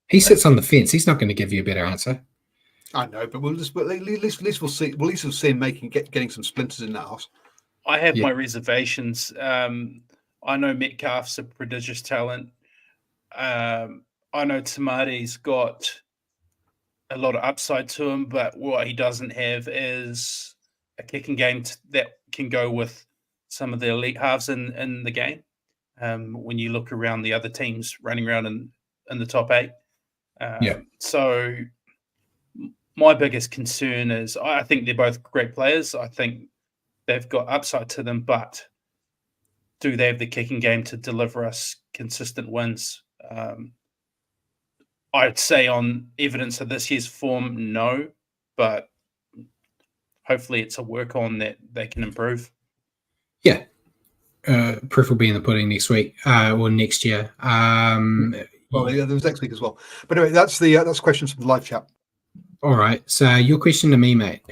He sits on the fence. He's not going to give you a better answer. I know, but at least we'll see. We'll at least see him getting some splinters in that house. I have my reservations. I know Metcalf's a prodigious talent. I know Tamati's got a lot of upside to him, but what he doesn't have is a kicking game that can go with some of the elite halves in the game. When you look around the other teams running around in the top 8. So my biggest concern is I think they're both great players. I think they've got upside to them, but do they have the kicking game to deliver us consistent wins? I'd say on evidence of this year's form, no, but hopefully it's a work on that they can improve. Yeah. Proof will be in the pudding next week or next year. Well, there was next week as well. But anyway, that's questions from the live chat. All right. So your question to me, mate.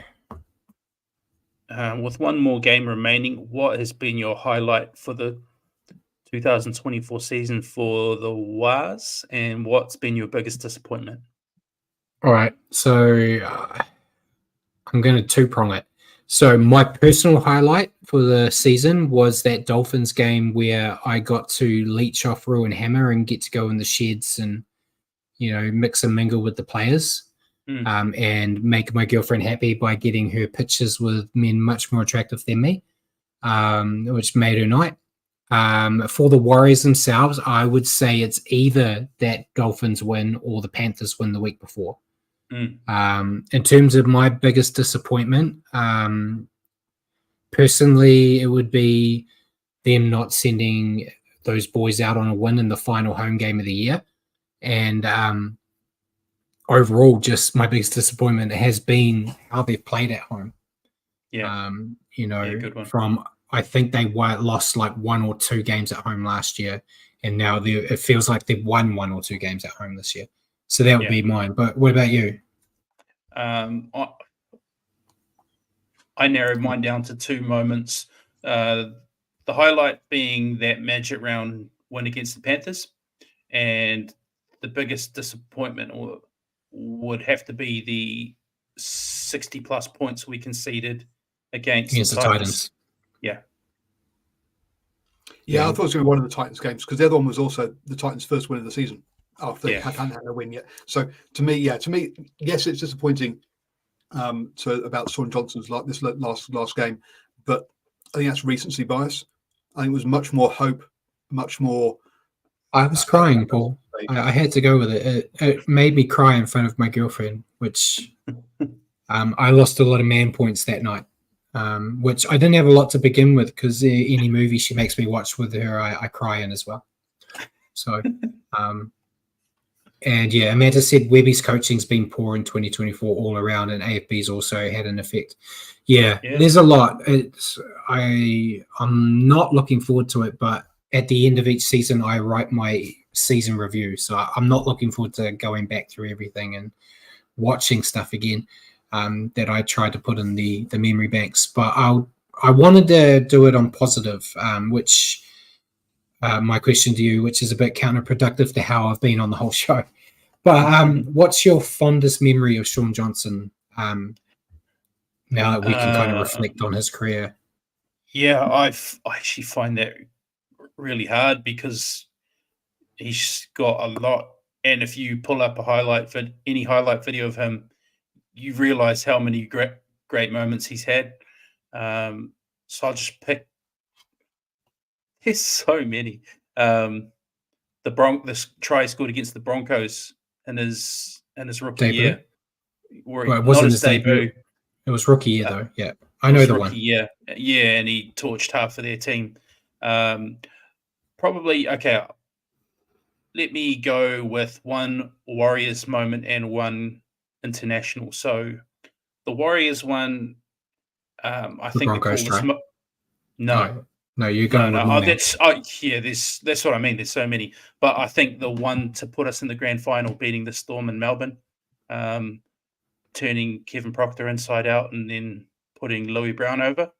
With one more game remaining, what has been your highlight for the 2024 season for the Waz, and what's been your biggest disappointment? All right. So I'm going to two-prong it. So my personal highlight for the season was that Dolphins game where I got to leech off Ruin Hammer and get to go in the sheds and, mix and mingle with the players and make my girlfriend happy by getting her pictures with men much more attractive than me, which made her night. For the Warriors themselves, I would say it's either that Dolphins win or the Panthers win the week before. In terms of my biggest disappointment, personally, it would be them not sending those boys out on a win in the final home game of the year. And overall, just my biggest disappointment has been how they've played at home. Yeah. Good one. From I think they lost like 1 or 2 games at home last year, and now it feels like they've won 1 or 2 games at home this year. So that would be mine. But what about you? I narrowed mine down to 2 moments. The highlight being that magic round win against the Panthers, and the biggest disappointment would have to be the 60-plus points we conceded against the Titans. Yeah, I thought it was going to be one of the Titans games because the other one was also the Titans' first win of the season after they hadn't had a win yet. So to me, yes, it's disappointing about Shaun Johnson's this last game, but I think that's recency bias. I think it was much more hope, much more. I was crying, Paul. I had to go with it. It made me cry in front of my girlfriend, which I lost a lot of man points that night. Which I didn't have a lot to begin with because any movie she makes me watch with her, I cry in as well. So, and yeah, Amanda said Webby's coaching's been poor in 2024 all around, and AFB's also had an effect. Yeah. There's a lot. I'm not looking forward to it, but at the end of each season, I write my season review. So I'm not looking forward to going back through everything and watching stuff again. That I tried to put in the memory banks, but I wanted to do it on positive, which my question to you, which is a bit counterproductive to how I've been on the whole show. But what's your fondest memory of Shaun Johnson now that we can kind of reflect on his career? Yeah, I actually find that really hard because he's got a lot, and if you pull up any highlight video of him, you realize how many great moments he's had. So I'll just pick. There's so many. The try he scored against the Broncos in his rookie year. Well, it wasn't his debut. It was rookie year though. Yeah, I know the one. Yeah, and he torched half of their team. Probably okay. Let me go with one Warriors moment and one international. So the Warriors one, I think Broncos try. No, you're going. No. That's what I mean. There's so many, but I think the one to put us in the grand final, beating the Storm in Melbourne, turning Kevin Proctor inside out, and then putting Louis Brown over.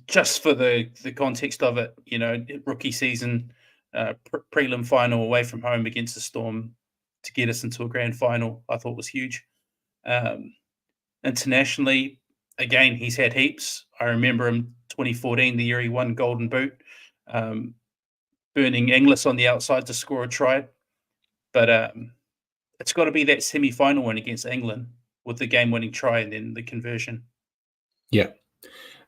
Just for the context of it, rookie season, prelim final away from home against the Storm to get us into a grand final, I thought was huge. Internationally, again, he's had heaps. I remember him 2014, the year he won Golden Boot, burning Inglis on the outside to score a try. But it's got to be that semi-final win against England with the game-winning try and then the conversion. Yeah.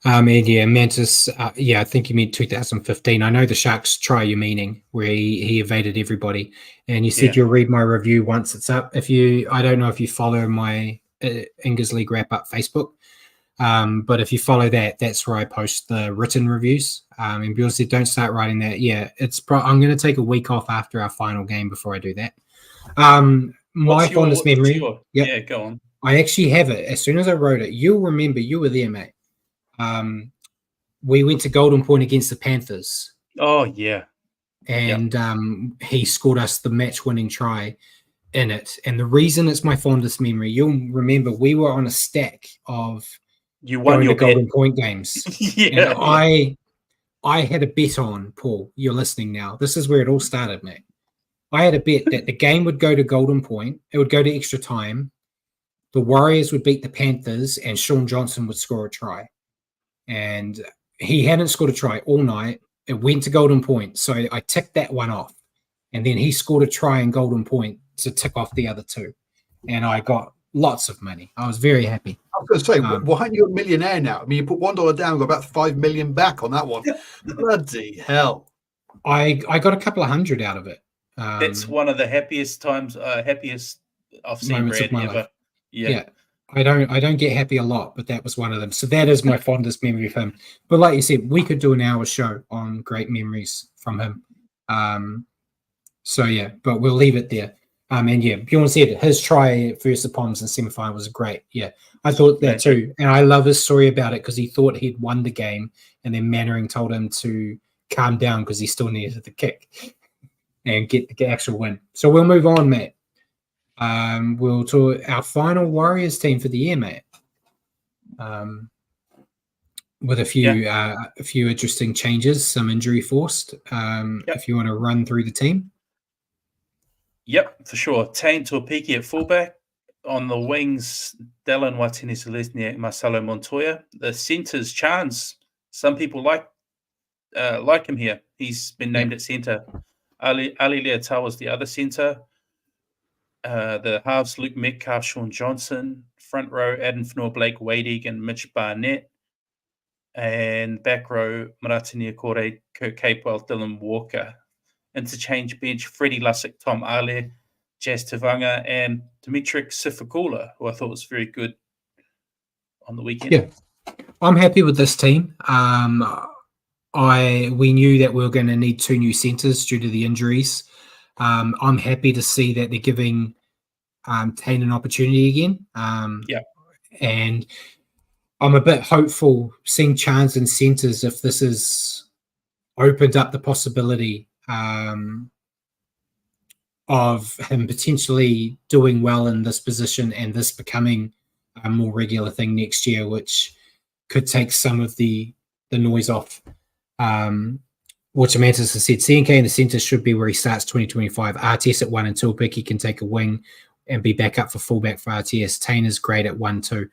And yeah, Mantis, I think you mean 2015. I know the Sharks try you're meaning, where he evaded everybody. And you said you'll read my review once it's up. I don't know if you follow my Ingers League Wrap-Up Facebook, but if you follow that, that's where I post the written reviews. And Bill said, don't start writing that. Yeah, I'm going to take a week off after our final game before I do that. My fondest memory. Yeah, go on. I actually have it. As soon as I wrote it, you'll remember you were there, mate. We went to Golden Point against the Panthers. Oh, yeah. And he scored us the match-winning try in it. And the reason it's my fondest memory, you'll remember we were on a stack of Golden Point games. And I had a bet on, Paul, you're listening now. This is where it all started, mate. I had a bet that the game would go to Golden Point. It would go to extra time. The Warriors would beat the Panthers and Shaun Johnson would score a try. And he hadn't scored a try all night. It went to Golden Point. So I ticked that one off. And then he scored a try in Golden Point to tick off the other two. And I got lots of money. I was very happy. was going to say, why aren't you a millionaire now? I mean, you put $1 down, got about 5 million back on that one. Bloody hell! I got a couple of hundred out of it. That's one of the happiest I've seen Brad ever. Life. Yeah. I don't get happy a lot, but that was one of them. So that is my fondest memory of him. But like you said, we could do an hour show on great memories from him. So yeah, but we'll leave it there. And yeah, Bjorn said his try versus the Poms in semi-final was great. Yeah, I thought that too. And I love his story about it because he thought he'd won the game, and then Mannering told him to calm down because he still needed the kick and get the actual win. So we'll move on, Matt. We'll talk our final Warriors team for the year, Matt. With a few interesting changes, some injury forced. If you want to run through the team. Yep, for sure. Tane Tuapiki at fullback. On the wings, Dylan Watene-Selesny, Marcelo Montoya. The centres, Chance. Some people like him here. He's been named at centre. Ali Leotard was the other centre. The halves, Luke Metcalf, Sean Johnson. Front row, Adam Fnor, Blake Wadig, and Mitch Barnett. And back row, Marata Niokore, Kurt Capewell, Dylan Walker. Interchange bench, Freddie Lussick, Tom Ale, Jazz Tavanga, and Dimitrik Sifakula, who I thought was very good on the weekend. Yeah, I'm happy with this team. We knew that we were going to need 2 new centres due to the injuries. I'm happy to see that they're giving Tane an opportunity again. And I'm a bit hopeful seeing Chance in centres if this has opened up the possibility of him potentially doing well in this position and this becoming a more regular thing next year, which could take some of the noise off. Which Amantis has said, CNK in the centre should be where he starts 2025. RTS at 1 and Tuapiki he can take a wing and be back up for fullback for RTS. Tane is great at 1-2.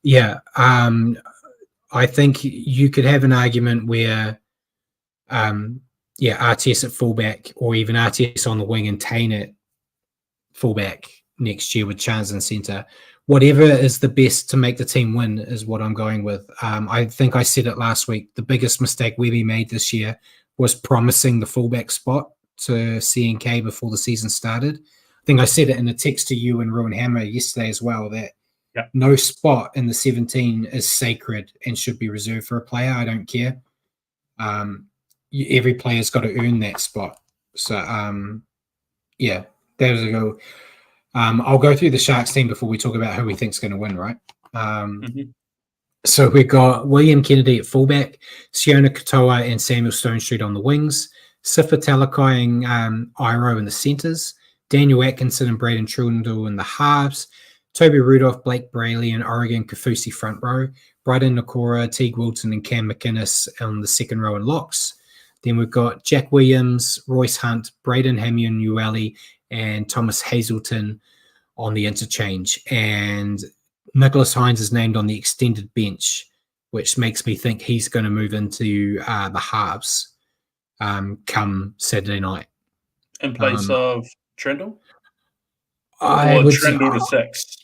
Yeah, I think you could have an argument where RTS at fullback or even RTS on the wing and Tane at fullback next year with Chance in centre. Whatever is the best to make the team win is what I'm going with. I think I said it last week. The biggest mistake Webby made this year was promising the fullback spot to CNK before the season started. I think I said it in a text to you and Ruin Hammer yesterday as well, that no spot in the 17 is sacred and should be reserved for a player. I don't care. Every player's got to earn that spot. So, there's a go. I'll go through the Sharks team before we talk about who we think is going to win, right? So we've got William Kennedy at fullback, Siona Katoa and Samuel Stonestreet on the wings, Sifa Talakai and Iro in the centres, Daniel Atkinson and Braden Trundle in the halves, Toby Rudolph, Blake Brayley and Oregon Kafusi front row, Bryden Nakora, Teague Wilton and Cam McInnes on the second row and locks. Then we've got Jack Williams, Royce Hunt, Braden Hamion-Ueli and Thomas Hazelton on the interchange. And Nicholas Hines is named on the extended bench, which makes me think he's going to move into the halves come Saturday night. In place of Trindle? Trindle to 6.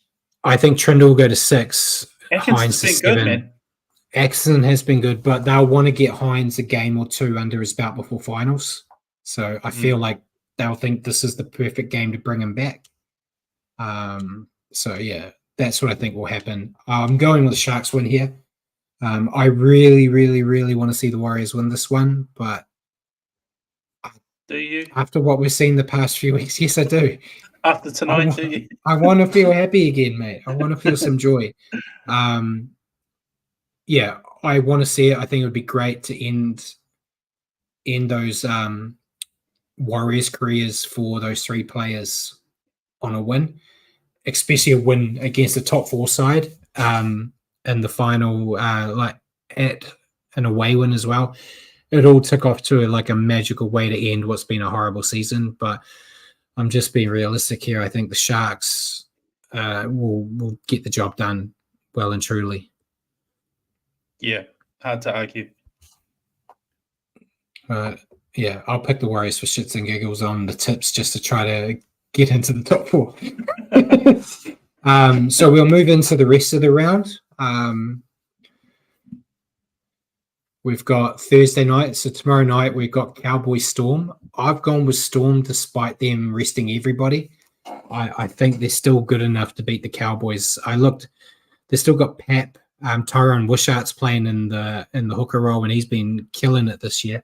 I think Trindle will go to 6. Hines has been good, man. Atkinson has been good, but they'll want to get Hines a game or 2 under his belt before finals. So I feel like they'll think this is the perfect game to bring him back. So yeah, that's what I think will happen. I'm going with the Sharks win here. I really, really, really want to see the Warriors win this one, but do you? After what we've seen the past few weeks, yes, I do. After tonight, do you? I want to feel happy again, mate. I want to feel some joy. Yeah, I want to see it. I think it would be great to end those Warriors careers for those 3 players on a win, especially a win against the top 4 side in the final, like at an away win as well. It all took off to a magical way to end what's been a horrible season. But I'm just being realistic here. I think the Sharks will get the job done well and truly. Yeah, hard to argue. Yeah, I'll pick the Warriors for shits and giggles on the tips just to try to get into the top 4. So we'll move into the rest of the round. We've got Thursday night. So tomorrow night we've got Cowboys Storm. I've gone with Storm despite them resting everybody. I think they're still good enough to beat the Cowboys. They still got Pep. Tyrone Wishart's playing in the hooker role, and he's been killing it this year.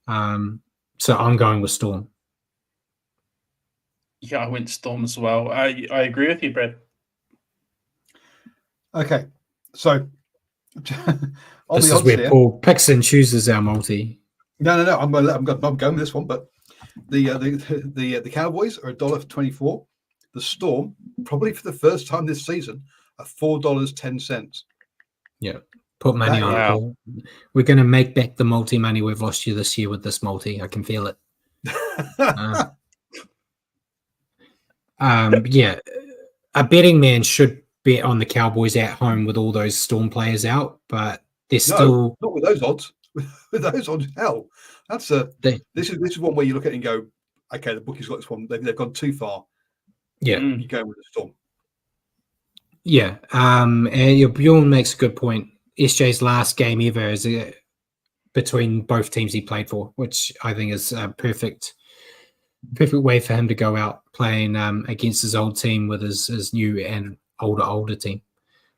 So I'm going with Storm. Yeah, I went Storm as well. I agree with you, Brad. Okay, so this is where Paul picks and chooses our multi. No. I'm going with this one, but the Cowboys are $1.24. The Storm, probably for the first time this season, are $4.10. Yeah, put money on it, Paul. We're going to make back the multi money we've lost you this year with this multi. I can feel it. Yeah, a betting man should bet on the Cowboys at home with all those Storm players out, but they're still not with those odds. With those odds, hell, that's this is one where you look at it and go, okay, the bookies got this one. They've gone too far. Yeah, you go with the Storm. Yeah, and Bjorn makes a good point. SJ's last game ever is between both teams he played for, which I think is a perfect way for him to go out playing against his old team with his new and older team.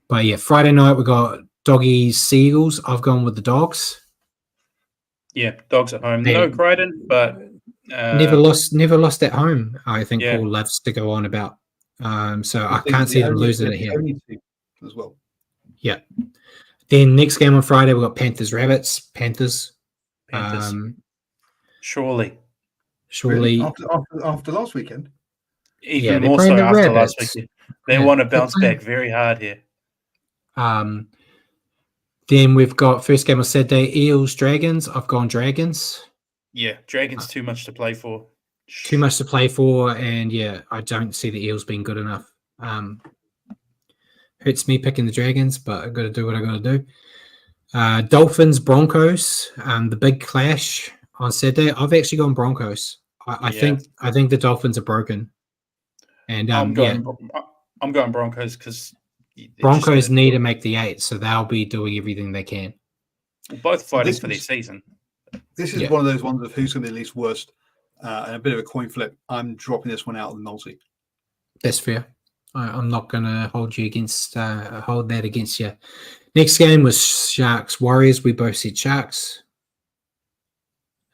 But yeah, Friday night we got Doggies Seagulls. I've gone with the Dogs. Yeah, Dogs at home. No Crichton, but never lost at home. I think Paul loves to go on about. So I can't see them losing it here as well. Yeah. Then next game on Friday we got Panthers Rabbits. Panthers. Surely. Really? After last weekend. Even more so after last weekend. They want to bounce back very hard here. Then we've got first game on Saturday, Eels Dragons. I've gone Dragons. Yeah, Dragons too much to play for. Too much to play for, and yeah, I don't see the Eels being good enough. Hurts me picking the Dragons, but I've got to do what I got to do. Dolphins Broncos, the big clash on Saturday. I've actually gone Broncos. I think the Dolphins are broken, and I'm going Broncos because Broncos need to make the 8, so they'll be doing everything they can. Both fighting for their season. This is one of those ones of who's going to be the least worst. And a bit of a coin flip. I'm dropping this one out of the multi. That's fair. I'm not going to hold that against you. Next game was Sharks Warriors. We both said Sharks.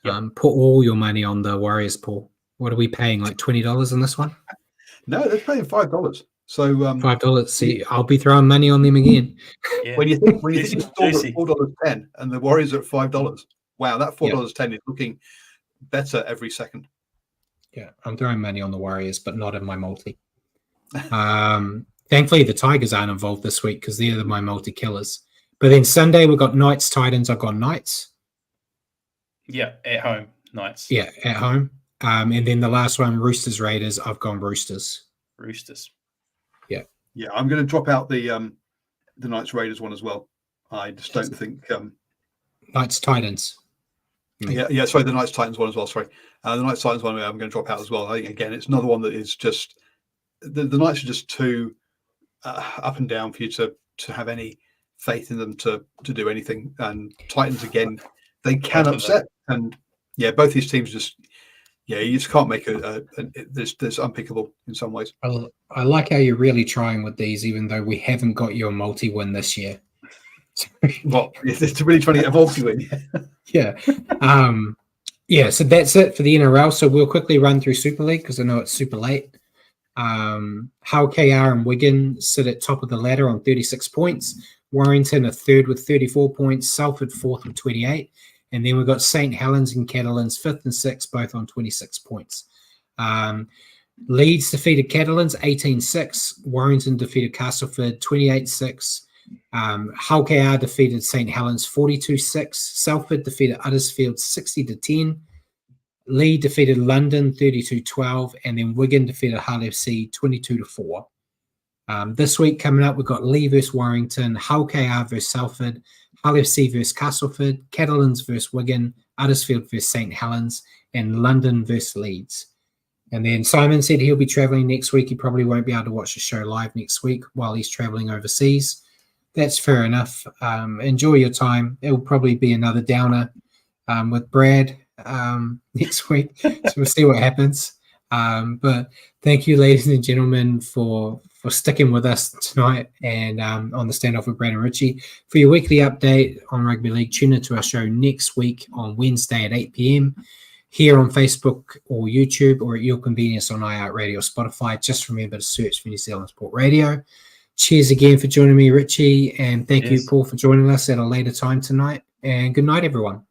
Yep. Put all your money on the Warriors, Paul. What are we paying? Like $20 on this one? No, they're paying $5. So $5. See, I'll be throwing money on them again. Yeah. When you think it's at $4.10 and the Warriors are at $5, wow, that $4.10 is looking better every second. Yeah, I'm throwing money on the Warriors, but not in my multi. Thankfully, the Tigers aren't involved this week because they're my multi killers. But then Sunday we've got Knights Titans. I've got Knights. Yeah, at home, Knights. Yeah, at home. And then the last one, Roosters Raiders. I've gone Roosters. Yeah. Yeah, I'm going to drop out the Knights Raiders one as well. I just don't think Knights Titans. Yeah. Sorry, the Knights Titans one as well. Sorry, the Knights Titans one I'm going to drop out as well. I think again, it's another one that is just the Knights are just too up and down for you to have any faith in them to do anything. And Titans again, they can upset. And yeah, both these teams just you just can't make this unpickable in some ways. I like how you're really trying with these, even though we haven't got your multi-win this year. Well, it's really trying to get a multi-win. Yeah. So that's it for the NRL. So we'll quickly run through Super League because I know it's super late. Hull KR and Wigan sit at top of the ladder on 36 points. Warrington are third with 34 points. Salford fourth with 28. And then we've got St. Helens and Catalans fifth and sixth, both on 26 points. Leeds defeated Catalans 18-6. Warrington defeated Castleford 28-6. Hull KR defeated St. Helens 42-6. Salford defeated Uddersfield 60-10. Lee defeated London 32-12. And then Wigan defeated Hull FC 22-4. This week coming up, we've got Lee versus Warrington, Hull KR versus Salford, Hull FC versus Castleford, Catalans versus Wigan, Uddersfield versus St. Helens, and London versus Leeds. And then Simon said he'll be traveling next week. He probably won't be able to watch the show live next week while he's traveling overseas. That's fair enough. Enjoy your time. It'll probably be another downer with Brad next week. So we'll see what happens. But thank you, ladies and gentlemen, for sticking with us tonight and on the Standoff with Brad and Richie. For your weekly update on rugby league, tune into our show next week on Wednesday at 8 p.m. here on Facebook or YouTube, or at your convenience on iHeartRadio or Spotify. Just remember to search for New Zealand Sport Radio. Cheers again for joining me, Richie, and thank you, Paul, for joining us at a later time tonight. And good night, everyone.